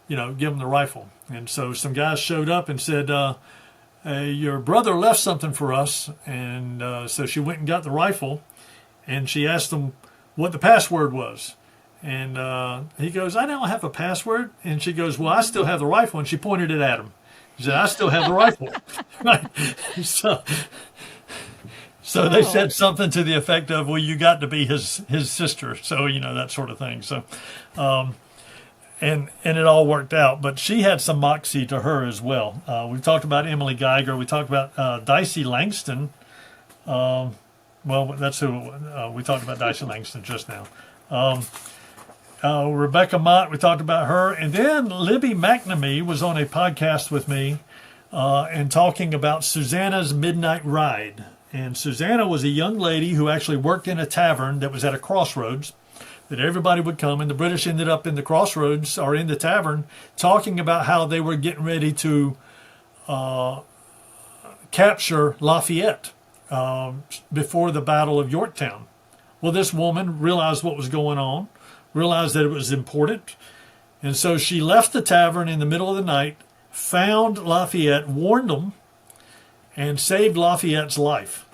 give them the rifle. And so some guys showed up and said, your brother left something for us, and so she went and got the rifle, and she asked them what the password was. And he goes, I don't have a password. And she goes, well, I still have the rifle. And she pointed it at him. He said, I still have the rifle. Right. So they said something to the effect of, well, you got to be his sister. So, that sort of thing. So, and it all worked out. But she had some moxie to her as well. We talked about Emily Geiger. We talked about Dicey Langston. Well, that's who we talked about, Dicey Langston just now. Rebecca Mott, we talked about her. And then Libby McNamee was on a podcast with me and talking about Susanna's Midnight Ride. And Susanna was a young lady who actually worked in a tavern that was at a crossroads, that everybody would come, and the British ended up in the crossroads or in the tavern talking about how they were getting ready to capture Lafayette before the Battle of Yorktown. Well, this woman realized what was going on, realized that it was important, and so she left the tavern in the middle of the night, found Lafayette, warned them, and saved Lafayette's life.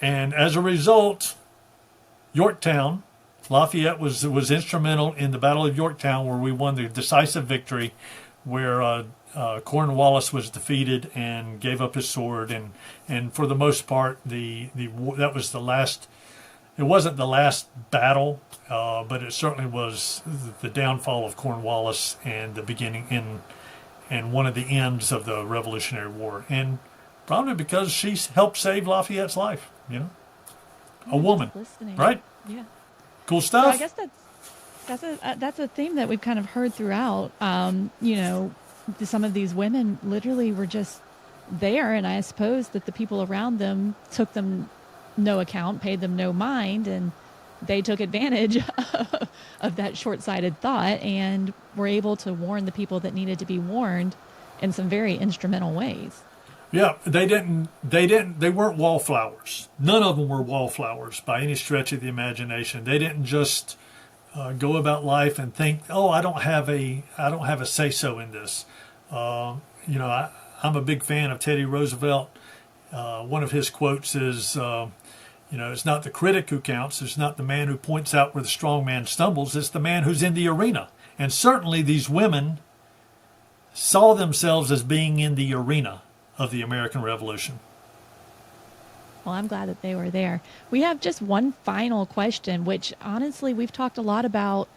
And as a result, Yorktown, Lafayette was instrumental in the Battle of Yorktown, where we won the decisive victory, where Cornwallis was defeated and gave up his sword, and for the most part, that was the last. It wasn't the last battle, but it certainly was the downfall of Cornwallis and the beginning and one of the ends of the Revolutionary War, and probably because she helped save Lafayette's life. A woman, right? Yeah. Cool stuff. So I guess that's a theme that we've kind of heard throughout. Some of these women literally were just there, and I suppose that the people around them took them no account, paid them no mind, and they took advantage of that short-sighted thought and were able to warn the people that needed to be warned in some very instrumental ways. Yeah, they weren't wallflowers. None of them were wallflowers by any stretch of the imagination. They didn't just go about life and think, oh, I don't have a say-so in this. I'm a big fan of Teddy Roosevelt. One of his quotes is, it's not the critic who counts. It's not the man who points out where the strong man stumbles. It's the man who's in the arena. And certainly these women saw themselves as being in the arena of the American Revolution. Well, I'm glad that they were there. We have just one final question, which honestly we've talked a lot about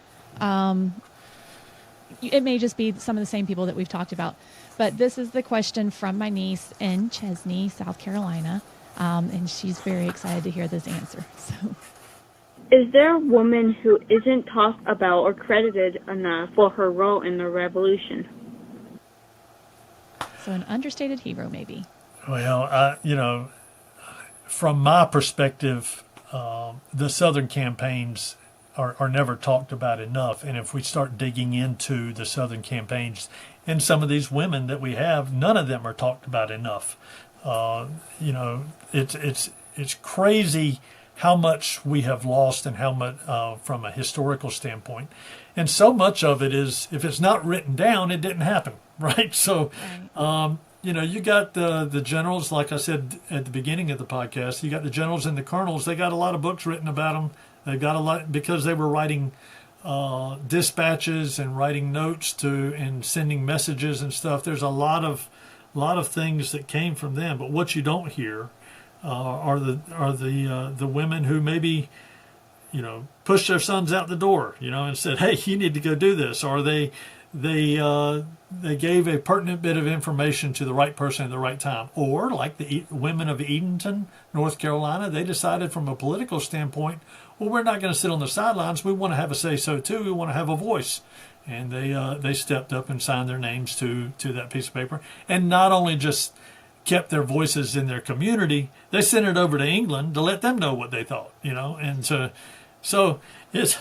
it may just be some of the same people that we've talked about. But this is the question from my niece in Chesney, South Carolina, and she's very excited to hear this answer. So, Is there a woman who isn't talked about or credited enough for her role in the revolution? so an understated hero, maybe. Well, from my perspective, the Southern campaigns are never talked about enough. And if we start digging into the Southern campaigns and some of these women that we have, none of them are talked about enough. It's crazy how much we have lost and how much from a historical standpoint. And so much of it is, if it's not written down, it didn't happen, right? So, you got the generals, like I said at the beginning of the podcast, you got the generals and the colonels. They got a lot of books written about them. They got a lot because they were writing dispatches and writing notes and sending messages and stuff. There's a lot of things that came from them. But what you don't hear are the women who maybe pushed their sons out the door, and said, "Hey, you need to go do this," or they gave a pertinent bit of information to the right person at the right time. Or like the women of Edenton, North Carolina, they decided from a political standpoint, well, we're not going to sit on the sidelines. We want to have a say-so too. We want to have a voice. And they stepped up and signed their names to that piece of paper. And not only just kept their voices in their community, they sent it over to England to let them know what they thought, And so it's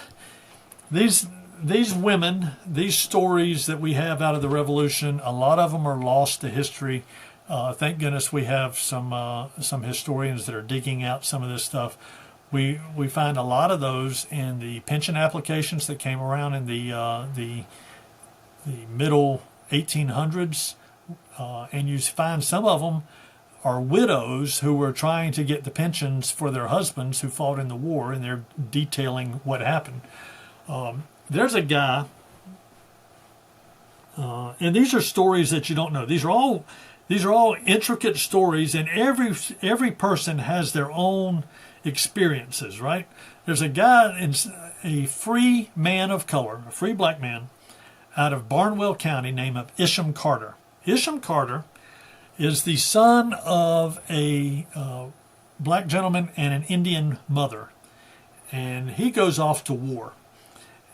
these women, these stories that we have out of the Revolution, a lot of them are lost to history. Thank goodness we have some historians that are digging out some of this stuff. We find a lot of those in the pension applications that came around in the middle 1800s, and you find some of them are widows who were trying to get the pensions for their husbands who fought in the war, and they're detailing what happened. There's a guy, and these are stories that you don't know. These are all intricate stories, and every person has their own experiences, right? There's a guy, a free man of color, a free black man, out of Barnwell County named Isham Carter. Isham Carter is the son of a black gentleman and an Indian mother, and he goes off to war.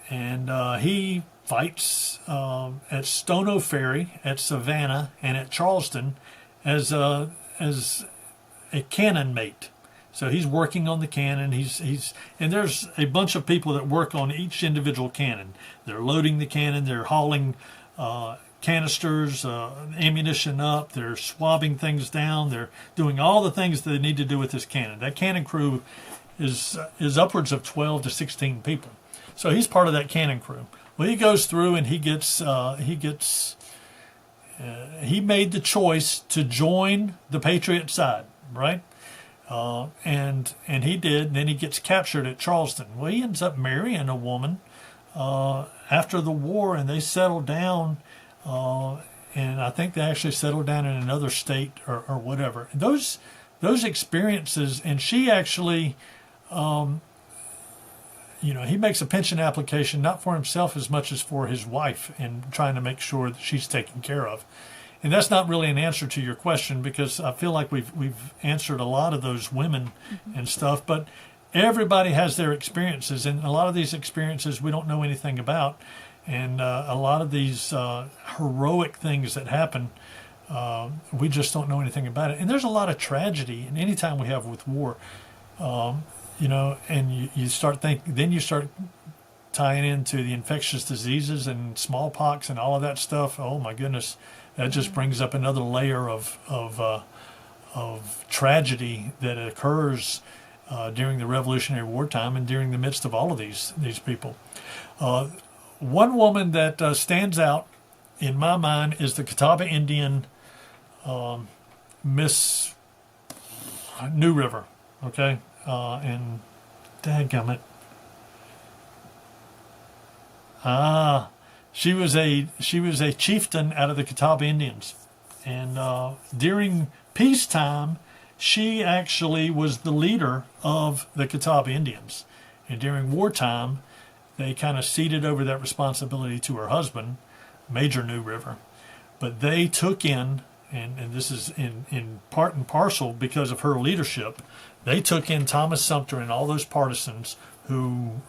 And he fights at Stono Ferry, at Savannah, and at Charleston as a cannon mate. So he's working on the cannon. And there's a bunch of people that work on each individual cannon. They're loading the cannon. They're hauling canisters, ammunition up. They're swabbing things down. They're doing all the things that they need to do with this cannon. That cannon crew is upwards of 12 to 16 people. So he's part of that cannon crew. Well, he goes through and he made the choice to join the Patriot side, right? And he did. And then he gets captured at Charleston. Well, he ends up marrying a woman after the war, and they settled down. And I think they actually settled down in another state or whatever. Those experiences, and she actually. He makes a pension application not for himself as much as for his wife, and trying to make sure that she's taken care of. And that's not really an answer to your question, because I feel like we've answered a lot of those women and stuff. But everybody has their experiences, and a lot of these experiences we don't know anything about. And a lot of these heroic things that happen, we just don't know anything about it. And there's a lot of tragedy, and any time we have with war. And you start tying into the infectious diseases and smallpox and all of that stuff. Oh my goodness, that just brings up another layer of tragedy that occurs during the Revolutionary War time and during the midst of all of these people. One woman that stands out in my mind is the Catawba Indian Miss New River. Okay. And dadgummit. She was a chieftain out of the Catawba Indians, and during peacetime, she actually was the leader of the Catawba Indians, and during wartime, they kind of ceded over that responsibility to her husband, Major New River. But they took in, and this is in part and parcel because of her leadership, they took in Thomas Sumter and all those partisans who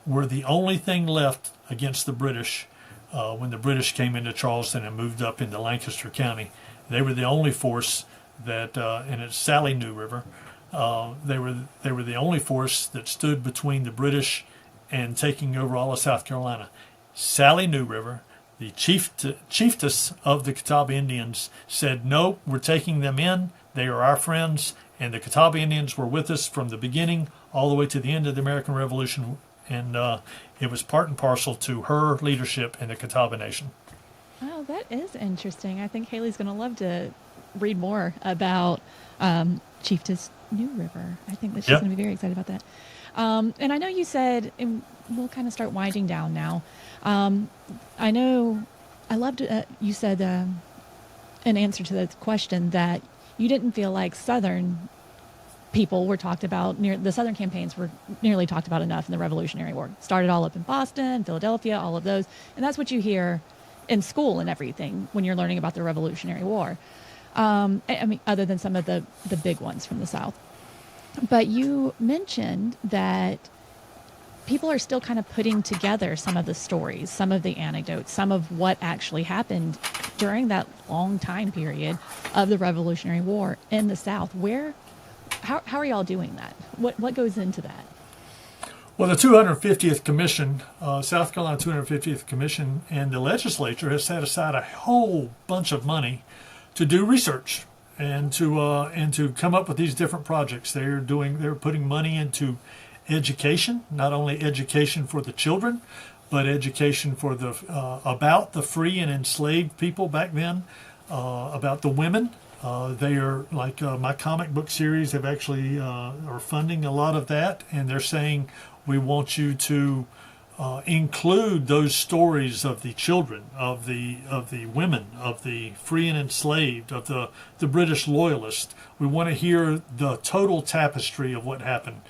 were the only thing left against the British when the British came into Charleston and moved up into Lancaster County. They were the only force that, and it's Sally New River, they were the only force that stood between the British and taking over all of South Carolina. Sally New River, the chiefess of the Catawba Indians, said, "No, we're taking them in. They are our friends." And the Catawba Indians were with us from the beginning all the way to the end of the American Revolution. And it was part and parcel to her leadership in the Catawba Nation. Oh, that is interesting. I think Haley's going to love to read more about Chiefess New River. I think that she's going to be very excited about that. And I know you said, and we'll kind of start winding down now. I know I loved you said in answer to the question that you didn't feel like Southern people were talked about, the Southern campaigns were nearly talked about enough in the Revolutionary War. Started all up in Boston, Philadelphia, all of those. And that's what you hear in school and everything when you're learning about the Revolutionary War. I mean, other than some of the big ones from the South. But you mentioned that people are still kind of putting together some of the stories, some of the anecdotes, some of what actually happened during that long time period of the Revolutionary War in the South. How are y'all doing that? What goes into that? Well, the 250th Commission, South Carolina 250th Commission, and the legislature has set aside a whole bunch of money to do research and to come up with these different projects. They're putting money into education, not only education for the children, but education for about the free and enslaved people back then, about the women. They are like my comic book series have actually are funding a lot of that, and they're saying we want you to include those stories of the children, of the women, of the free and enslaved, of the British loyalists. We want to hear the total tapestry of what happened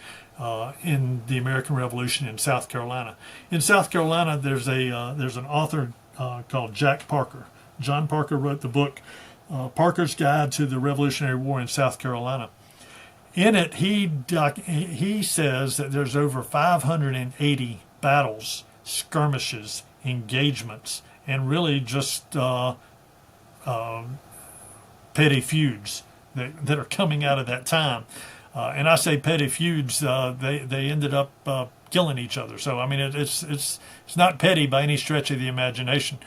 in the American Revolution in South Carolina. In South Carolina, there's an author called Jack Parker. John Parker wrote the book Parker's Guide to the Revolutionary War in South Carolina. In it, he says that there's over 580 battles, skirmishes, engagements, and really just petty feuds that are coming out of that time. And I say petty feuds; they ended up killing each other. So I mean, it's not petty by any stretch of the imagination.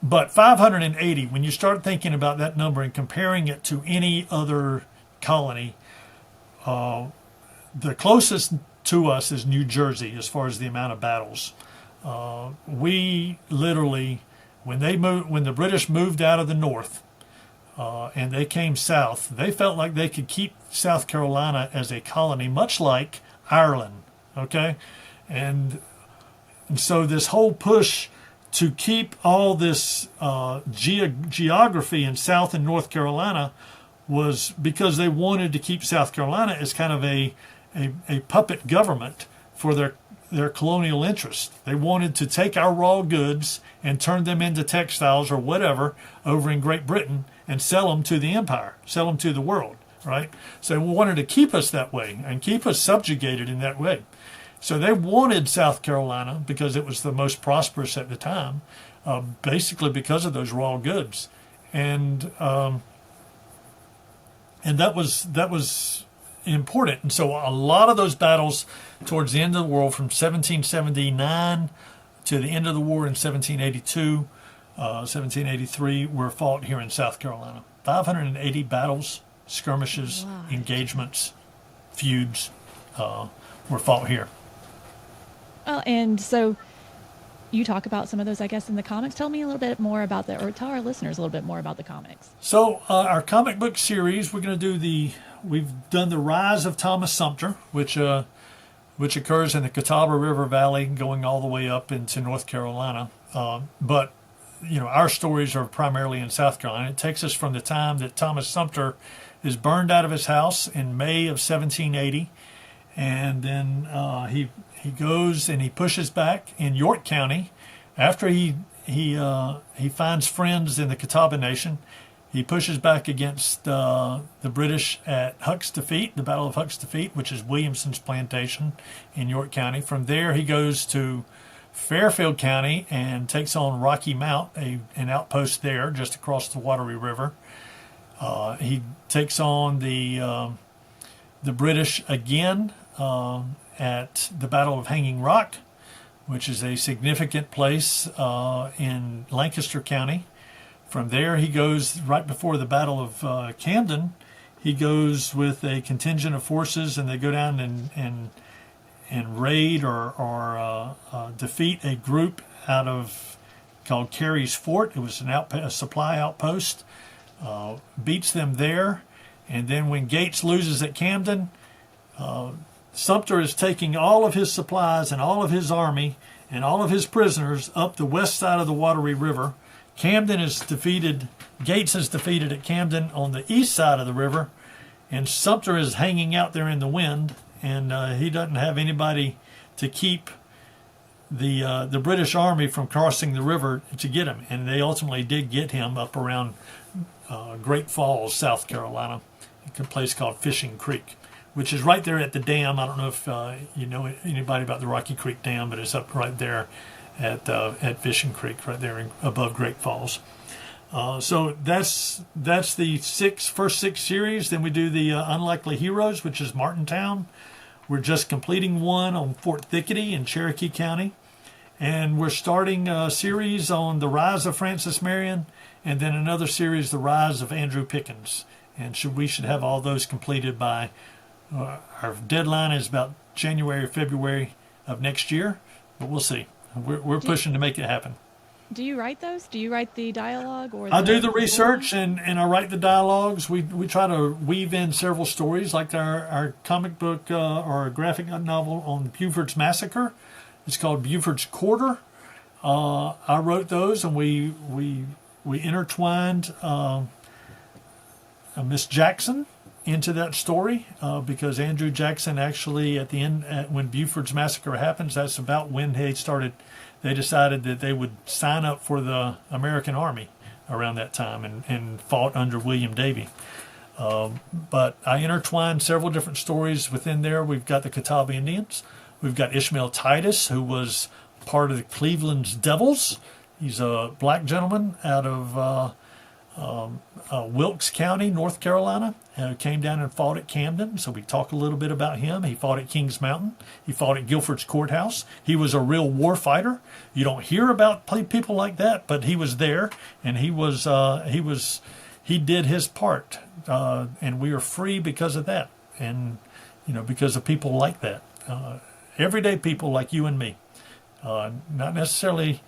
But 580, when you start thinking about that number and comparing it to any other colony, the closest to us is New Jersey as far as the amount of battles. We literally, when the British moved out of the north and they came south, they felt like they could keep South Carolina as a colony, much like Ireland. Okay, and so this whole push to keep all this geography in South and North Carolina was because they wanted to keep South Carolina as kind of a puppet government for their colonial interests. They wanted to take our raw goods and turn them into textiles or whatever over in Great Britain and sell them to the empire, sell them to the world, right? So they wanted to keep us that way and keep us subjugated in that way. So they wanted South Carolina because it was the most prosperous at the time, basically because of those raw goods, and that was important. And so a lot of those battles towards the end of the war, from 1779 to the end of the war in 1782, 1783, were fought here in South Carolina. 580 battles, skirmishes, engagements, feuds were fought here. And so you talk about some of those, I guess, in the comics. Tell me a little bit more about or tell our listeners a little bit more about the comics. So our comic book series, we're going to do we've done the Rise of Thomas Sumter, which occurs in the Catawba River Valley, going all the way up into North Carolina. But our stories are primarily in South Carolina. It takes us from the time that Thomas Sumter is burned out of his house in May of 1780, and then he goes and he pushes back in York County, After he finds friends in the Catawba Nation, he pushes back against the British at Huck's Defeat, the Battle of Huck's Defeat, which is Williamson's plantation in York County. From there, he goes to Fairfield County and takes on Rocky Mount, an outpost there just across the Wateree River. He takes on the British again at the Battle of Hanging Rock, which is a significant place in Lancaster County. From there, he goes right before the Battle of Camden. He goes with a contingent of forces, and they go down and raid or defeat a group called Carey's Fort. It was a supply outpost. Beats them there, and then when Gates loses at Camden, Sumter is taking all of his supplies and all of his army and all of his prisoners up the west side of the Wateree River. Camden is defeated. Gates is defeated at Camden on the east side of the river, and Sumter is hanging out there in the wind, and he doesn't have anybody to keep the British army from crossing the river to get him. And they ultimately did get him up around Great Falls, South Carolina, a place called Fishing Creek, which is right there at the dam. I don't know if you know anybody about the Rocky Creek Dam, but it's up right there at Fishing Creek, right there above Great Falls. So that's the first six series. Then we do the Unlikely Heroes, which is Martintown. We're just completing one on Fort Thickety in Cherokee County. And we're starting a series on the rise of Francis Marion, and then another series, the rise of Andrew Pickens. And we should have all those completed by, our deadline is about January or February of next year, but we'll see. We're pushing to make it happen. Do you write those? Do you write the dialogue? I do the research and I write the dialogues. We try to weave in several stories, like our comic book or our graphic novel on Buford's Massacre. It's called Buford's Quarter. I wrote those, and we intertwined Miss Jackson into that story because Andrew Jackson actually at the end, when Buford's Massacre happens, that's about when they decided that they would sign up for the American Army around that time and fought under William Davey. But I intertwined several different stories within there. We've got the Catawba Indians. We've got Ishmael Titus, who was part of the Cleveland's Devils. He's a black gentleman out of Wilkes County, North Carolina, came down and fought at Camden. So we talk a little bit about him. He fought at Kings Mountain. He fought at Guilford's Courthouse. He was a real war fighter. You don't hear about people like that, but he was there, and he did his part, and we are free because of that, and because of people like that, everyday people like you and me, not necessarily.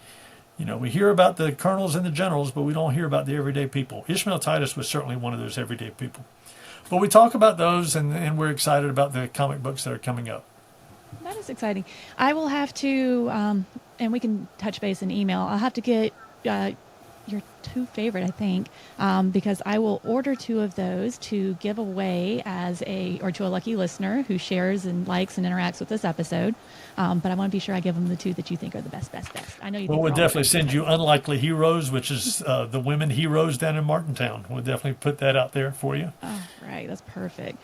We hear about the colonels and the generals, but we don't hear about the everyday people. Ishmael Titus was certainly one of those everyday people. But we talk about those, and we're excited about the comic books that are coming up. That is exciting. I will have to, and we can touch base in email. I'll have to get your two favorite, I think, because I will order two of those to give away to a lucky listener who shares and likes and interacts with this episode. But I want to be sure I give them the two that you think are the best. I know you. Well, we'll definitely send you Unlikely Heroes, which is the women heroes down in Martintown. We'll definitely put that out there for you. Oh, right. That's perfect.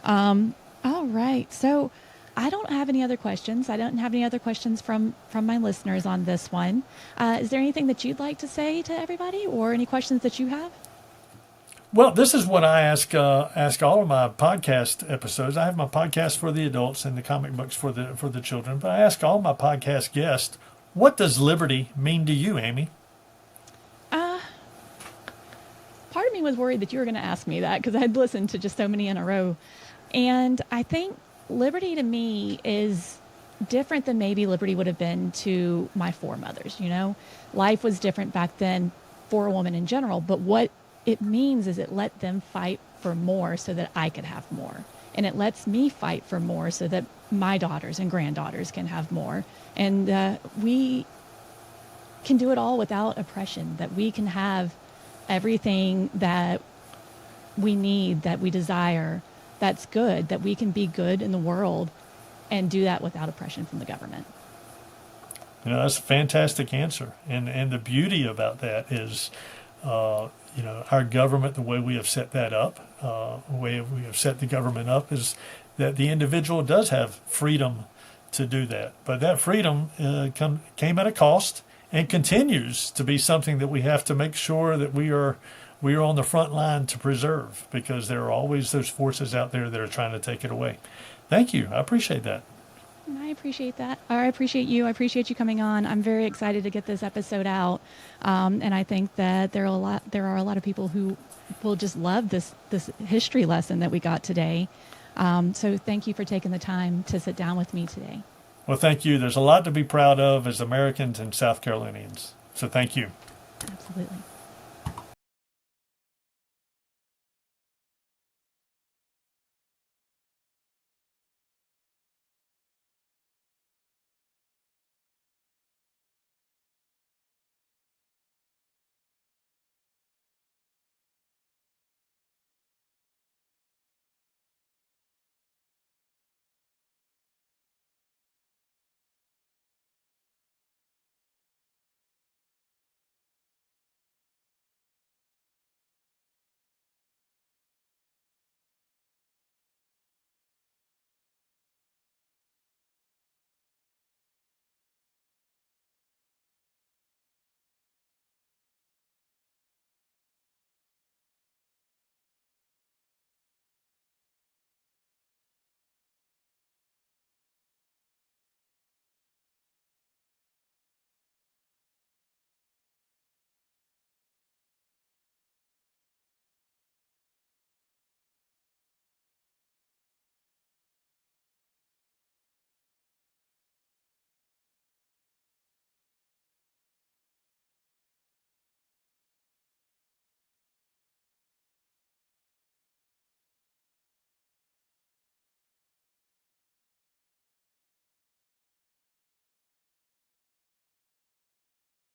All right. So I don't have any other questions. I don't have any other questions from my listeners on this one. Is there anything that you'd like to say to everybody, or any questions that you have? Well, this is what I ask all of my podcast episodes. I have my podcast for the adults and the comic books for the children. But I ask all my podcast guests, what does liberty mean to you, Amy? Part of me was worried that you were going to ask me that because I'd listened to just so many in a row. And I think liberty to me is different than maybe liberty would have been to my foremothers. Life was different back then for a woman in general, but what it means is it let them fight for more so that I could have more. And it lets me fight for more so that my daughters and granddaughters can have more. And we can do it all without oppression, that we can have everything that we need, that we desire, that's good, that we can be good in the world and do that without oppression from the government. That's a fantastic answer. And the beauty about that is, our government, the way we have set that up, the way we have set the government up is that the individual does have freedom to do that. But that freedom came at a cost and continues to be something that we have to make sure that we are on the front line to preserve, because there are always those forces out there that are trying to take it away. Thank you. I appreciate that. I appreciate that. I appreciate you. I appreciate you coming on. I'm very excited to get this episode out, and I think that there are a lot of people who will just love this history lesson that we got today. So thank you for taking the time to sit down with me today. Well, thank you. There's a lot to be proud of as Americans and South Carolinians. So thank you. Absolutely.